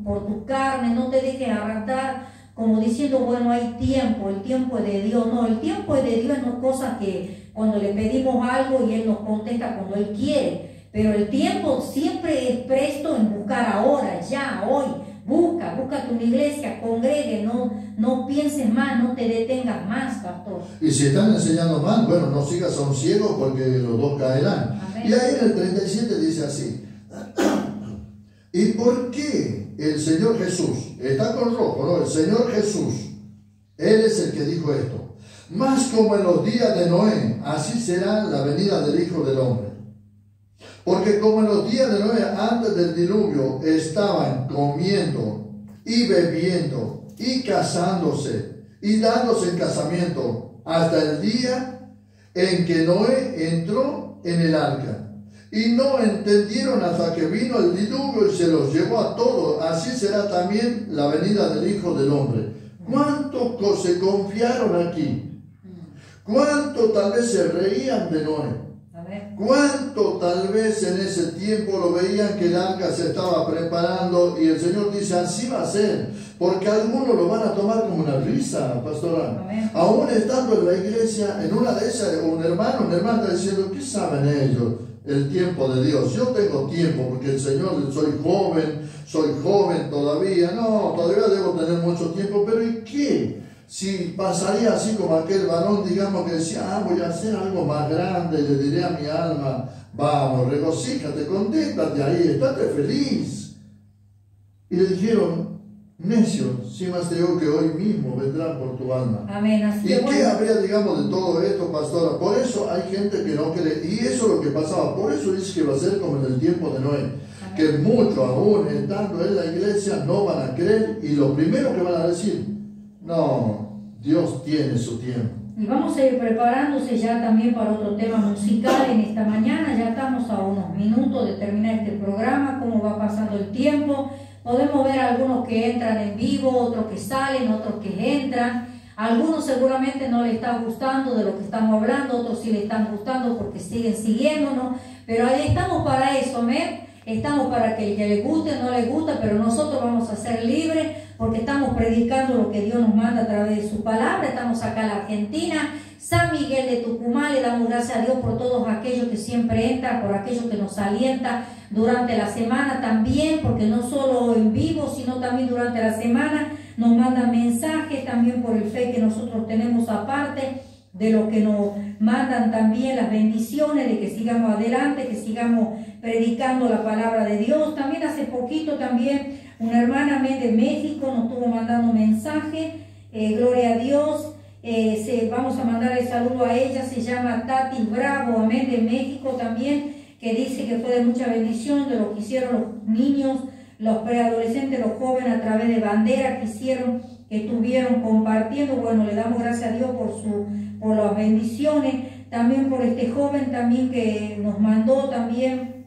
S2: por tu carne, no te dejes arrastrar como diciendo, bueno, hay tiempo, el tiempo es de Dios. No, el tiempo es de Dios, no es cosa que cuando le pedimos algo y Él nos contesta cuando Él quiere. Pero el tiempo siempre es presto en buscar ahora, ya, hoy. Búscate una iglesia, congregue, no pienses más, no te detengas más, pastor.
S1: Y si están enseñando mal, bueno, no sigas a un ciego porque los dos caerán. Amén. Y ahí en el 37 dice así, ¿y por qué el Señor Jesús, está con rojo, ¿no? El Señor Jesús, Él es el que dijo esto, más como en los días de Noé, así será la venida del Hijo del Hombre. Porque como en los días de Noé, antes del diluvio, estaban comiendo y bebiendo y casándose y dándose en casamiento hasta el día en que Noé entró en el arca. Y no entendieron hasta que vino el diluvio y se los llevó a todos. Así será también la venida del Hijo del Hombre. ¿Cuánto se confiaron aquí? ¿Cuánto tal vez se reían de Noé? ¿Cuánto tal vez en ese tiempo lo veían que el arca se estaba preparando? Y el Señor dice, así va a ser, porque algunos lo van a tomar como una risa, pastora. Amén. Aún estando en la iglesia, en una de esas, una hermana está diciendo, ¿qué saben ellos? El tiempo de Dios. Yo tengo tiempo porque el Señor, soy joven todavía. No, todavía debo tener mucho tiempo, pero ¿y qué? Si pasaría así como aquel varón, digamos, que decía, voy a hacer algo más grande, y le diré a mi alma, vamos, regocíjate, conténtate ahí, estate feliz. Y le dijeron, necio, si más te digo que hoy mismo vendrá por tu alma.
S2: Amén. Así
S1: ¿Y qué habría, digamos, de todo esto, pastora? Por eso hay gente que no cree, y eso es lo que pasaba, por eso dice que va a ser como en el tiempo de Noé. Amén. Que muchos aún estando en la iglesia no van a creer, y lo primero que van a decir, no, Dios tiene su tiempo.
S2: Y vamos a ir preparándose ya también para otro tema musical en esta mañana. Ya estamos a unos minutos de terminar este programa, cómo va pasando el tiempo. Podemos ver algunos que entran en vivo, otros que salen, otros que entran. Algunos seguramente no les está gustando de lo que estamos hablando, otros sí les están gustando porque siguen siguiéndonos. Pero ahí estamos para eso, amén. Estamos para que el que le guste, no le gusta, pero nosotros vamos a ser libres porque estamos predicando lo que Dios nos manda a través de su palabra. Estamos acá en la Argentina, San Miguel de Tucumán. Le damos gracias a Dios por todos aquellos que siempre entran, por aquellos que nos alientan durante la semana también, porque no solo en vivo, sino también durante la semana nos mandan mensajes, también por el fe que nosotros tenemos aparte de lo que nos mandan también las bendiciones, de que sigamos adelante, que sigamos predicando la palabra de Dios. También hace poquito también una hermana de México nos estuvo mandando mensaje, gloria a Dios. Vamos a mandar el saludo a ella, se llama Tati Bravo, amén, de México también, que dice que fue de mucha bendición de lo que hicieron los niños, los preadolescentes, los jóvenes a través de banderas que hicieron, que estuvieron compartiendo. Bueno, le damos gracias a Dios por las bendiciones, también por este joven también que nos mandó también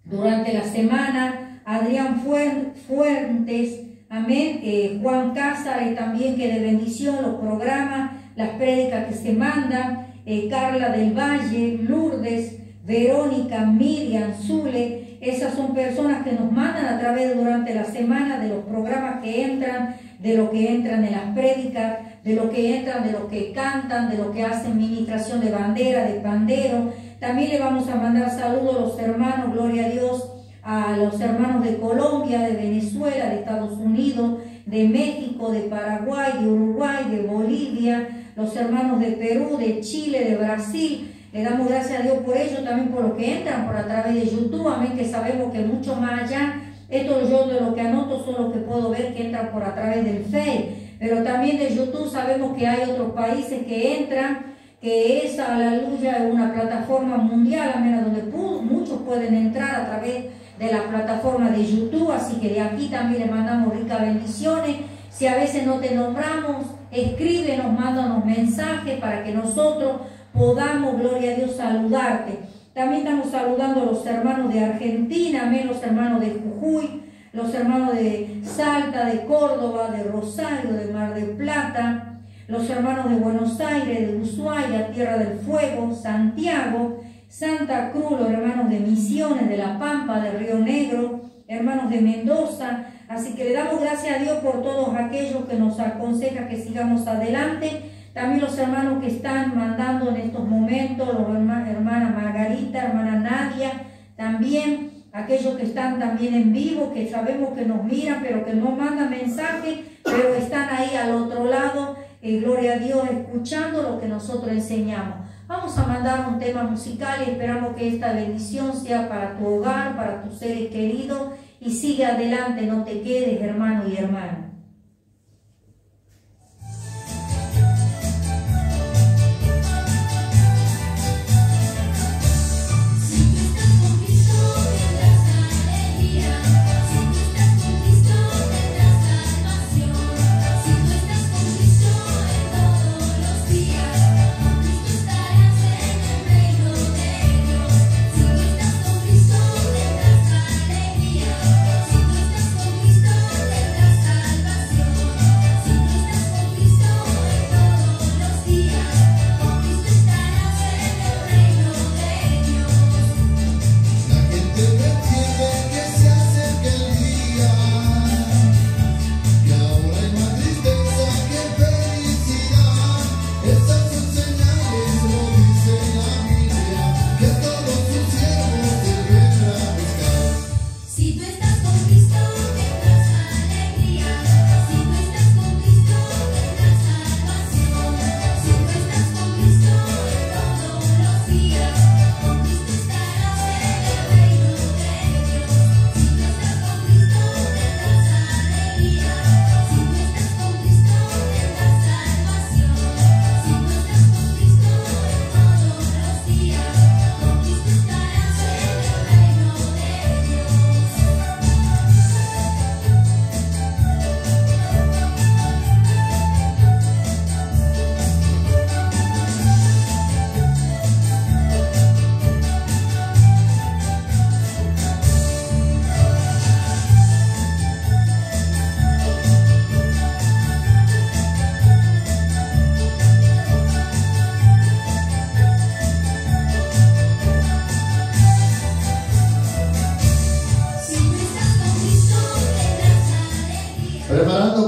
S2: durante la semana, Adrián Fuentes, amén, Juan Cázares también, que de bendición los programas, las prédicas que se mandan, Carla del Valle, Lourdes, Verónica, Miriam, Zule. Esas son personas que nos mandan a través durante la semana de los programas que entran, de lo que entran en las prédicas, de lo que entran, de lo que cantan, de lo que hacen ministración de bandera, de pandero. También le vamos a mandar saludos a los hermanos, gloria a Dios, a los hermanos de Colombia, de Venezuela, de Estados Unidos, de México, de Paraguay, de Uruguay, de Bolivia, los hermanos de Perú, de Chile, de Brasil. Le damos gracias a Dios por ello, también por lo que entran por a través de YouTube, amén, que sabemos que mucho más allá, esto yo de lo que anoto son los que puedo ver que entran por a través del Face, Pero también de YouTube sabemos que hay otros países que entran, que es, aleluya, una plataforma mundial, amén, donde muchos pueden entrar a través de la plataforma de YouTube, así que de aquí también le mandamos ricas bendiciones. Si a veces no te nombramos, escríbenos, mándanos mensajes para que nosotros podamos, gloria a Dios, saludarte. También estamos saludando a los hermanos de Argentina, amén, los hermanos de Jujuy, los hermanos de Salta, de Córdoba, de Rosario, de Mar del Plata, los hermanos de Buenos Aires, de Ushuaia, Tierra del Fuego, Santiago, Santa Cruz, los hermanos de Misiones, de La Pampa, de Río Negro, hermanos de Mendoza. Así que le damos gracias a Dios por todos aquellos que nos aconsejan que sigamos adelante. También los hermanos que están mandando en estos momentos, los hermana Margarita, hermana Nadia, también aquellos que están también en vivo, que sabemos que nos miran, pero que no mandan mensaje, pero están ahí al otro lado, gloria a Dios, escuchando lo que nosotros enseñamos. Vamos a mandar un tema musical y esperamos que esta bendición sea para tu hogar, para tus seres queridos, y sigue adelante, no te quedes, hermano y hermana.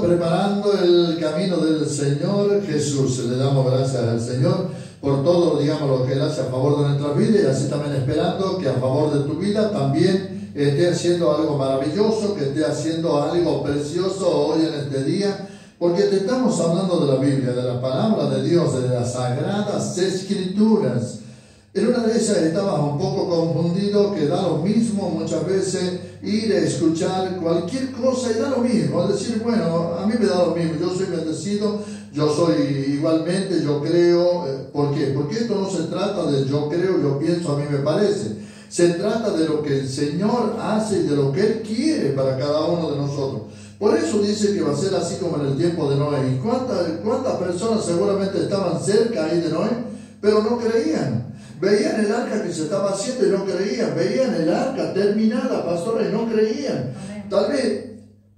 S1: Preparando el camino del Señor Jesús. Le damos gracias al Señor por todo, digamos, lo que Él hace a favor de nuestra vida, y así también esperando que a favor de tu vida también esté haciendo algo maravilloso, que esté haciendo algo precioso hoy en este día, porque te estamos hablando de la Biblia, de la palabra de Dios, de las sagradas escrituras. En una de esas estabas un poco confundido, que da lo mismo muchas veces ir a escuchar cualquier cosa y da lo mismo. Es decir, bueno, a mí me da lo mismo, yo soy bendecido, yo soy igualmente, yo creo. ¿Por qué? Porque esto no se trata de yo creo, yo pienso, a mí me parece. Se trata de lo que el Señor hace y de lo que Él quiere para cada uno de nosotros. Por eso dice que va a ser así como en el tiempo de Noé. ¿Y cuántas personas seguramente estaban cerca ahí de Noé, pero no creían? Veían el arca que se estaba haciendo y no creían. Veían el arca terminada, pastora, y no creían. Amén. Tal vez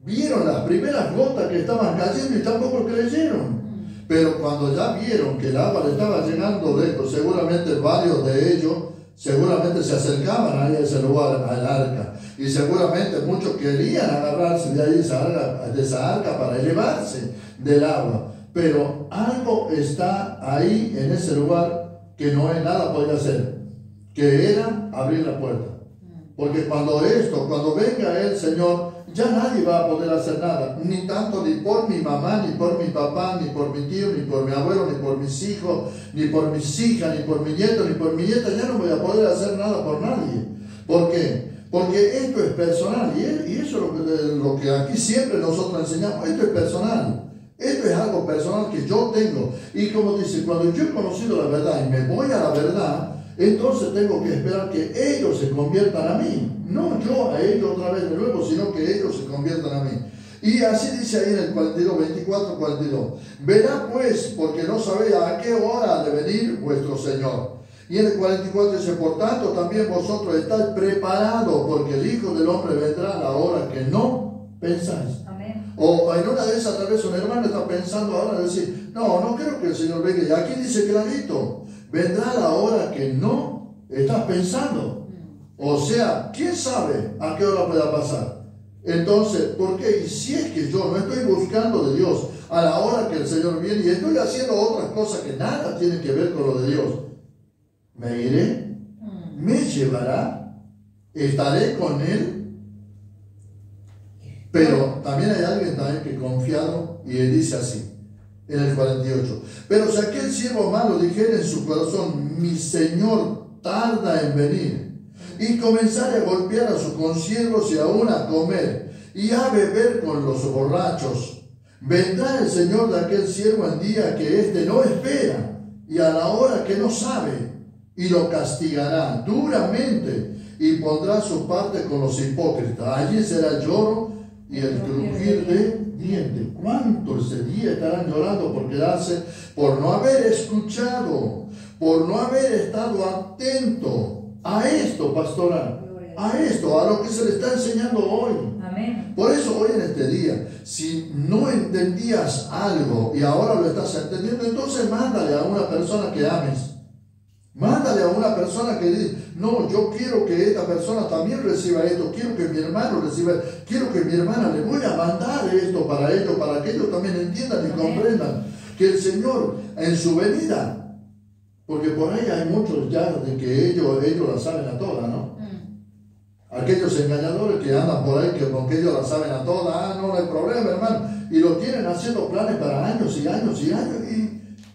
S1: vieron las primeras gotas que estaban cayendo y tampoco creyeron. Pero cuando ya vieron que el agua le estaba llenando de esto, seguramente varios de ellos seguramente se acercaban ahí a ese lugar, al arca. Y seguramente muchos querían agarrarse de ahí de esa arca para elevarse del agua. Pero algo está ahí en ese lugar que nada podía hacer, que era abrir la puerta. Porque cuando venga el Señor, ya nadie va a poder hacer nada, ni tanto ni por mi mamá, ni por mi papá, ni por mi tío, ni por mi abuelo, ni por mis hijos, ni por mis hijas, ni por mi nieto, ni por mi nieta. Ya no voy a poder hacer nada por nadie. ¿Por qué? Porque esto es personal, y eso es lo que aquí siempre nosotros enseñamos. Esto es personal, esto es algo personal que yo tengo. Y como dice, cuando yo he conocido la verdad y me voy a la verdad, entonces tengo que esperar que ellos se conviertan a mí. No yo a ellos otra vez de nuevo, sino que ellos se conviertan a mí. Y así dice ahí en el 42, 24, 42. Verá pues, porque no sabéis a qué hora ha de venir vuestro Señor. Y en el 44 dice, por tanto también vosotros estáis preparados, porque el Hijo del Hombre vendrá a la hora que no pensáis.
S2: Amén.
S1: O en una de esas tal vez un hermano está pensando ahora decir, no creo que el Señor venga. Y aquí dice clarito, vendrá a la hora que no estás pensando. O sea, ¿quién sabe a qué hora pueda pasar? Entonces, ¿por qué? Y si es que yo no estoy buscando de Dios a la hora que el Señor viene y estoy haciendo otras cosas que nada tienen que ver con lo de Dios, ¿me iré? ¿Me llevará? ¿Estaré con Él? Pero también hay alguien también que confiado y él dice así, en el 48. Pero si aquel siervo malo dijera en su corazón, mi Señor tarda en venir, y comenzare a golpear a sus consiervos y aún a comer, y a beber con los borrachos, vendrá el Señor de aquel siervo en día que éste no espera, y a la hora que no sabe, y lo castigará duramente, y pondrá su parte con los hipócritas. Allí será el lloro y el crujir de dientes. ¿Cuánto ese día estarán llorando por quedarse, por no haber escuchado, por no haber estado atento a esto, pastoral, a esto, a lo que se le está enseñando hoy?
S2: Amén.
S1: Por eso hoy en este día, si no entendías algo y ahora lo estás entendiendo, entonces mándale a una persona que ames. Mándale a una persona que dice, no, yo quiero que esta persona también reciba esto, quiero que mi hermano reciba, quiero que mi hermana, le voy a mandar esto, para que ellos también entiendan y comprendan que el Señor en su venida, porque por ahí hay muchos ya de que ellos la saben a todas, ¿no? Aquellos engañadores que andan por ahí que con que ellos la saben a todas, no hay problema, hermano, y lo tienen haciendo planes para años y años y años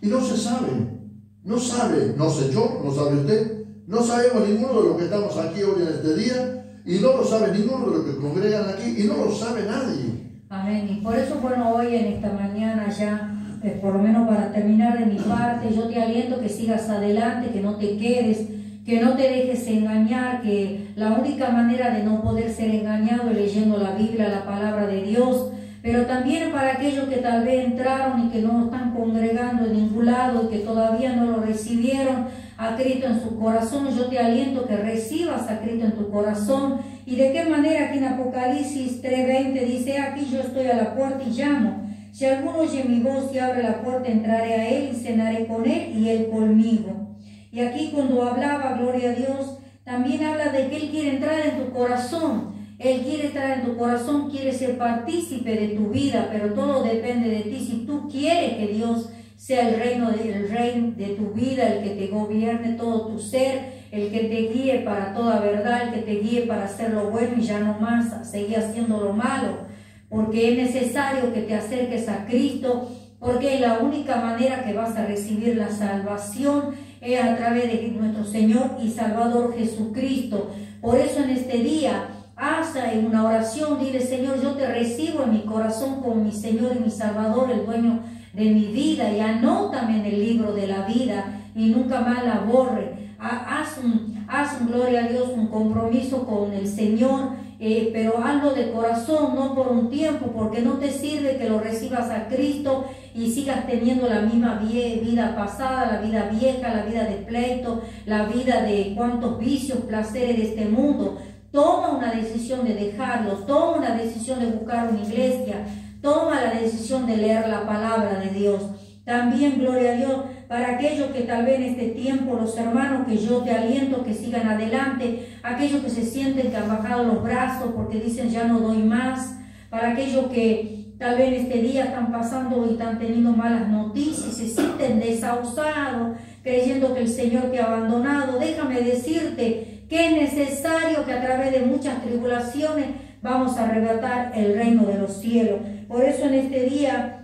S1: y no se sabe. No sabe, no sé yo, no sabe usted, no sabemos ninguno de los que estamos aquí hoy en este día, y no lo sabe ninguno de los que congregan aquí, y no lo sabe nadie.
S2: Amén. Y por eso, bueno, hoy en esta mañana ya, por lo menos para terminar de mi parte, yo te aliento que sigas adelante, que no te quedes, que no te dejes engañar, que la única manera de no poder ser engañado es leyendo la Biblia, la palabra de Dios. Pero también para aquellos que tal vez entraron y que no están congregando en ningún lado y que todavía no lo recibieron a Cristo en su corazón, yo te aliento que recibas a Cristo en tu corazón. Y de qué manera aquí en Apocalipsis 3:20 dice, aquí yo estoy a la puerta y llamo. Si alguno oye mi voz y abre la puerta, entraré a él y cenaré con él y él conmigo. Y aquí cuando hablaba, gloria a Dios, también habla de que Él quiere entrar en tu corazón. Él quiere estar en tu corazón, quiere ser partícipe de tu vida, pero todo depende de ti. Si tú quieres que Dios sea el rey de tu vida, el que te gobierne todo tu ser, el que te guíe para toda verdad, el que te guíe para hacer lo bueno y ya no más seguir haciendo lo malo, porque es necesario que te acerques a Cristo, porque es la única manera que vas a recibir la salvación es a través de nuestro Señor y Salvador Jesucristo. Por eso en este día, haz una oración, dile, Señor, yo te recibo en mi corazón como mi Señor y mi Salvador, el dueño de mi vida, y anótame en el libro de la vida y nunca más la borre. Haz gloria a Dios, un compromiso con el Señor, pero hazlo de corazón, no por un tiempo, porque no te sirve que lo recibas a Cristo y sigas teniendo la misma vida pasada, la vida vieja, la vida de pleito, la vida de cuantos vicios, placeres de este mundo. Toma una decisión de dejarlos, toma una decisión de buscar una iglesia, toma la decisión de leer la palabra de Dios. También, gloria a Dios, para aquellos que tal vez en este tiempo, los hermanos, que yo te aliento que sigan adelante, aquellos que se sienten que han bajado los brazos porque dicen ya no doy más, para aquellos que tal vez en este día están pasando y están teniendo malas noticias, se sienten desahuciados, creyendo que el Señor te ha abandonado, déjame decirte que es necesario que a través de muchas tribulaciones vamos a arrebatar el reino de los cielos. Por eso en este día,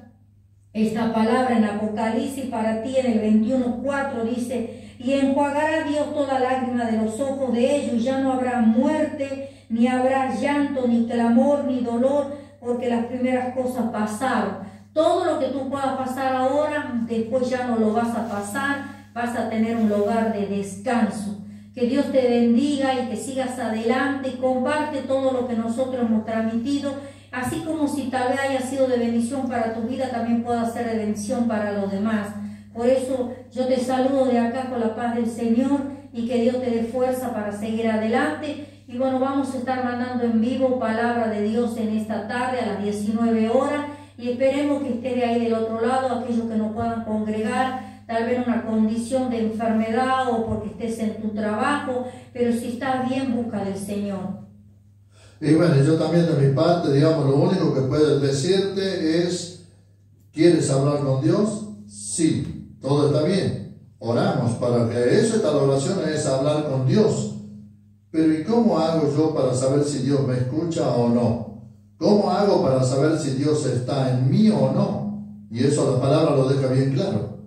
S2: esta palabra en Apocalipsis para ti en el 21:4 dice, y enjuagará Dios toda lágrima de los ojos de ellos, y ya no habrá muerte, ni habrá llanto, ni clamor, ni dolor, porque las primeras cosas pasaron. Todo lo que tú puedas pasar ahora, después ya no lo vas a pasar, vas a tener un lugar de descanso. Que Dios te bendiga y que sigas adelante. Comparte todo lo que nosotros hemos transmitido, así como si tal vez haya sido de bendición para tu vida, también pueda ser de bendición para los demás. Por eso yo te saludo de acá con la paz del Señor y que Dios te dé fuerza para seguir adelante. Y bueno, vamos a estar mandando en vivo palabra de Dios en esta tarde a las 19 horas y esperemos que esté de ahí del otro lado, aquellos que no puedan congregar, tal vez una condición de enfermedad o porque estés en tu trabajo, pero si estás bien, busca del Señor.
S1: Y bueno, yo también de mi parte, digamos, lo único que puedo decirte es, ¿quieres hablar con Dios? Sí, todo está bien. Oramos para que eso, esta oración es hablar con Dios. Pero ¿y cómo hago yo para saber si Dios me escucha o no? ¿Cómo hago para saber si Dios está en mí o no? Y eso la palabra lo deja bien claro.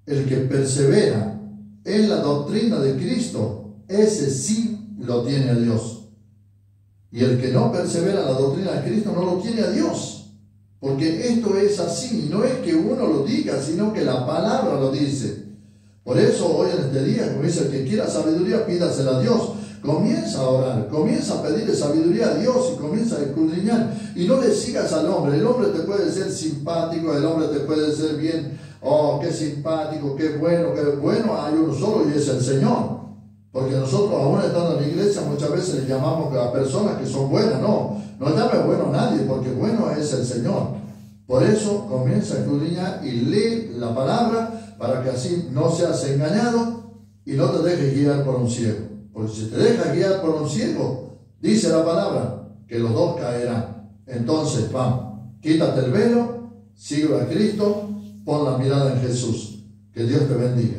S1: El que persevera en la doctrina de Cristo, ese sí lo tiene a Dios. Y el que no persevera en la doctrina de Cristo no lo tiene a Dios. Porque esto es así, no es que uno lo diga, sino que la palabra lo dice. Por eso hoy en este día, como dice, el que quiera sabiduría, pídasela a Dios. Comienza a orar, comienza a pedirle sabiduría a Dios y comienza a escudriñar. Y no le sigas al hombre. El hombre te puede ser simpático, el hombre te puede ser bien, oh, qué simpático, qué bueno, hay uno solo y es el Señor. Porque nosotros aún estando en la iglesia muchas veces le llamamos a personas que son buenas. No llame bueno a nadie, porque bueno es el Señor. Por eso comienza a escudriñar y lee la palabra para que así no seas engañado y no te dejes guiar por un ciego. Porque si te dejas guiar por un ciego, dice la palabra, que los dos caerán. Entonces, vamos, quítate el velo, sigue a Cristo, pon la mirada en Jesús. Que Dios te bendiga.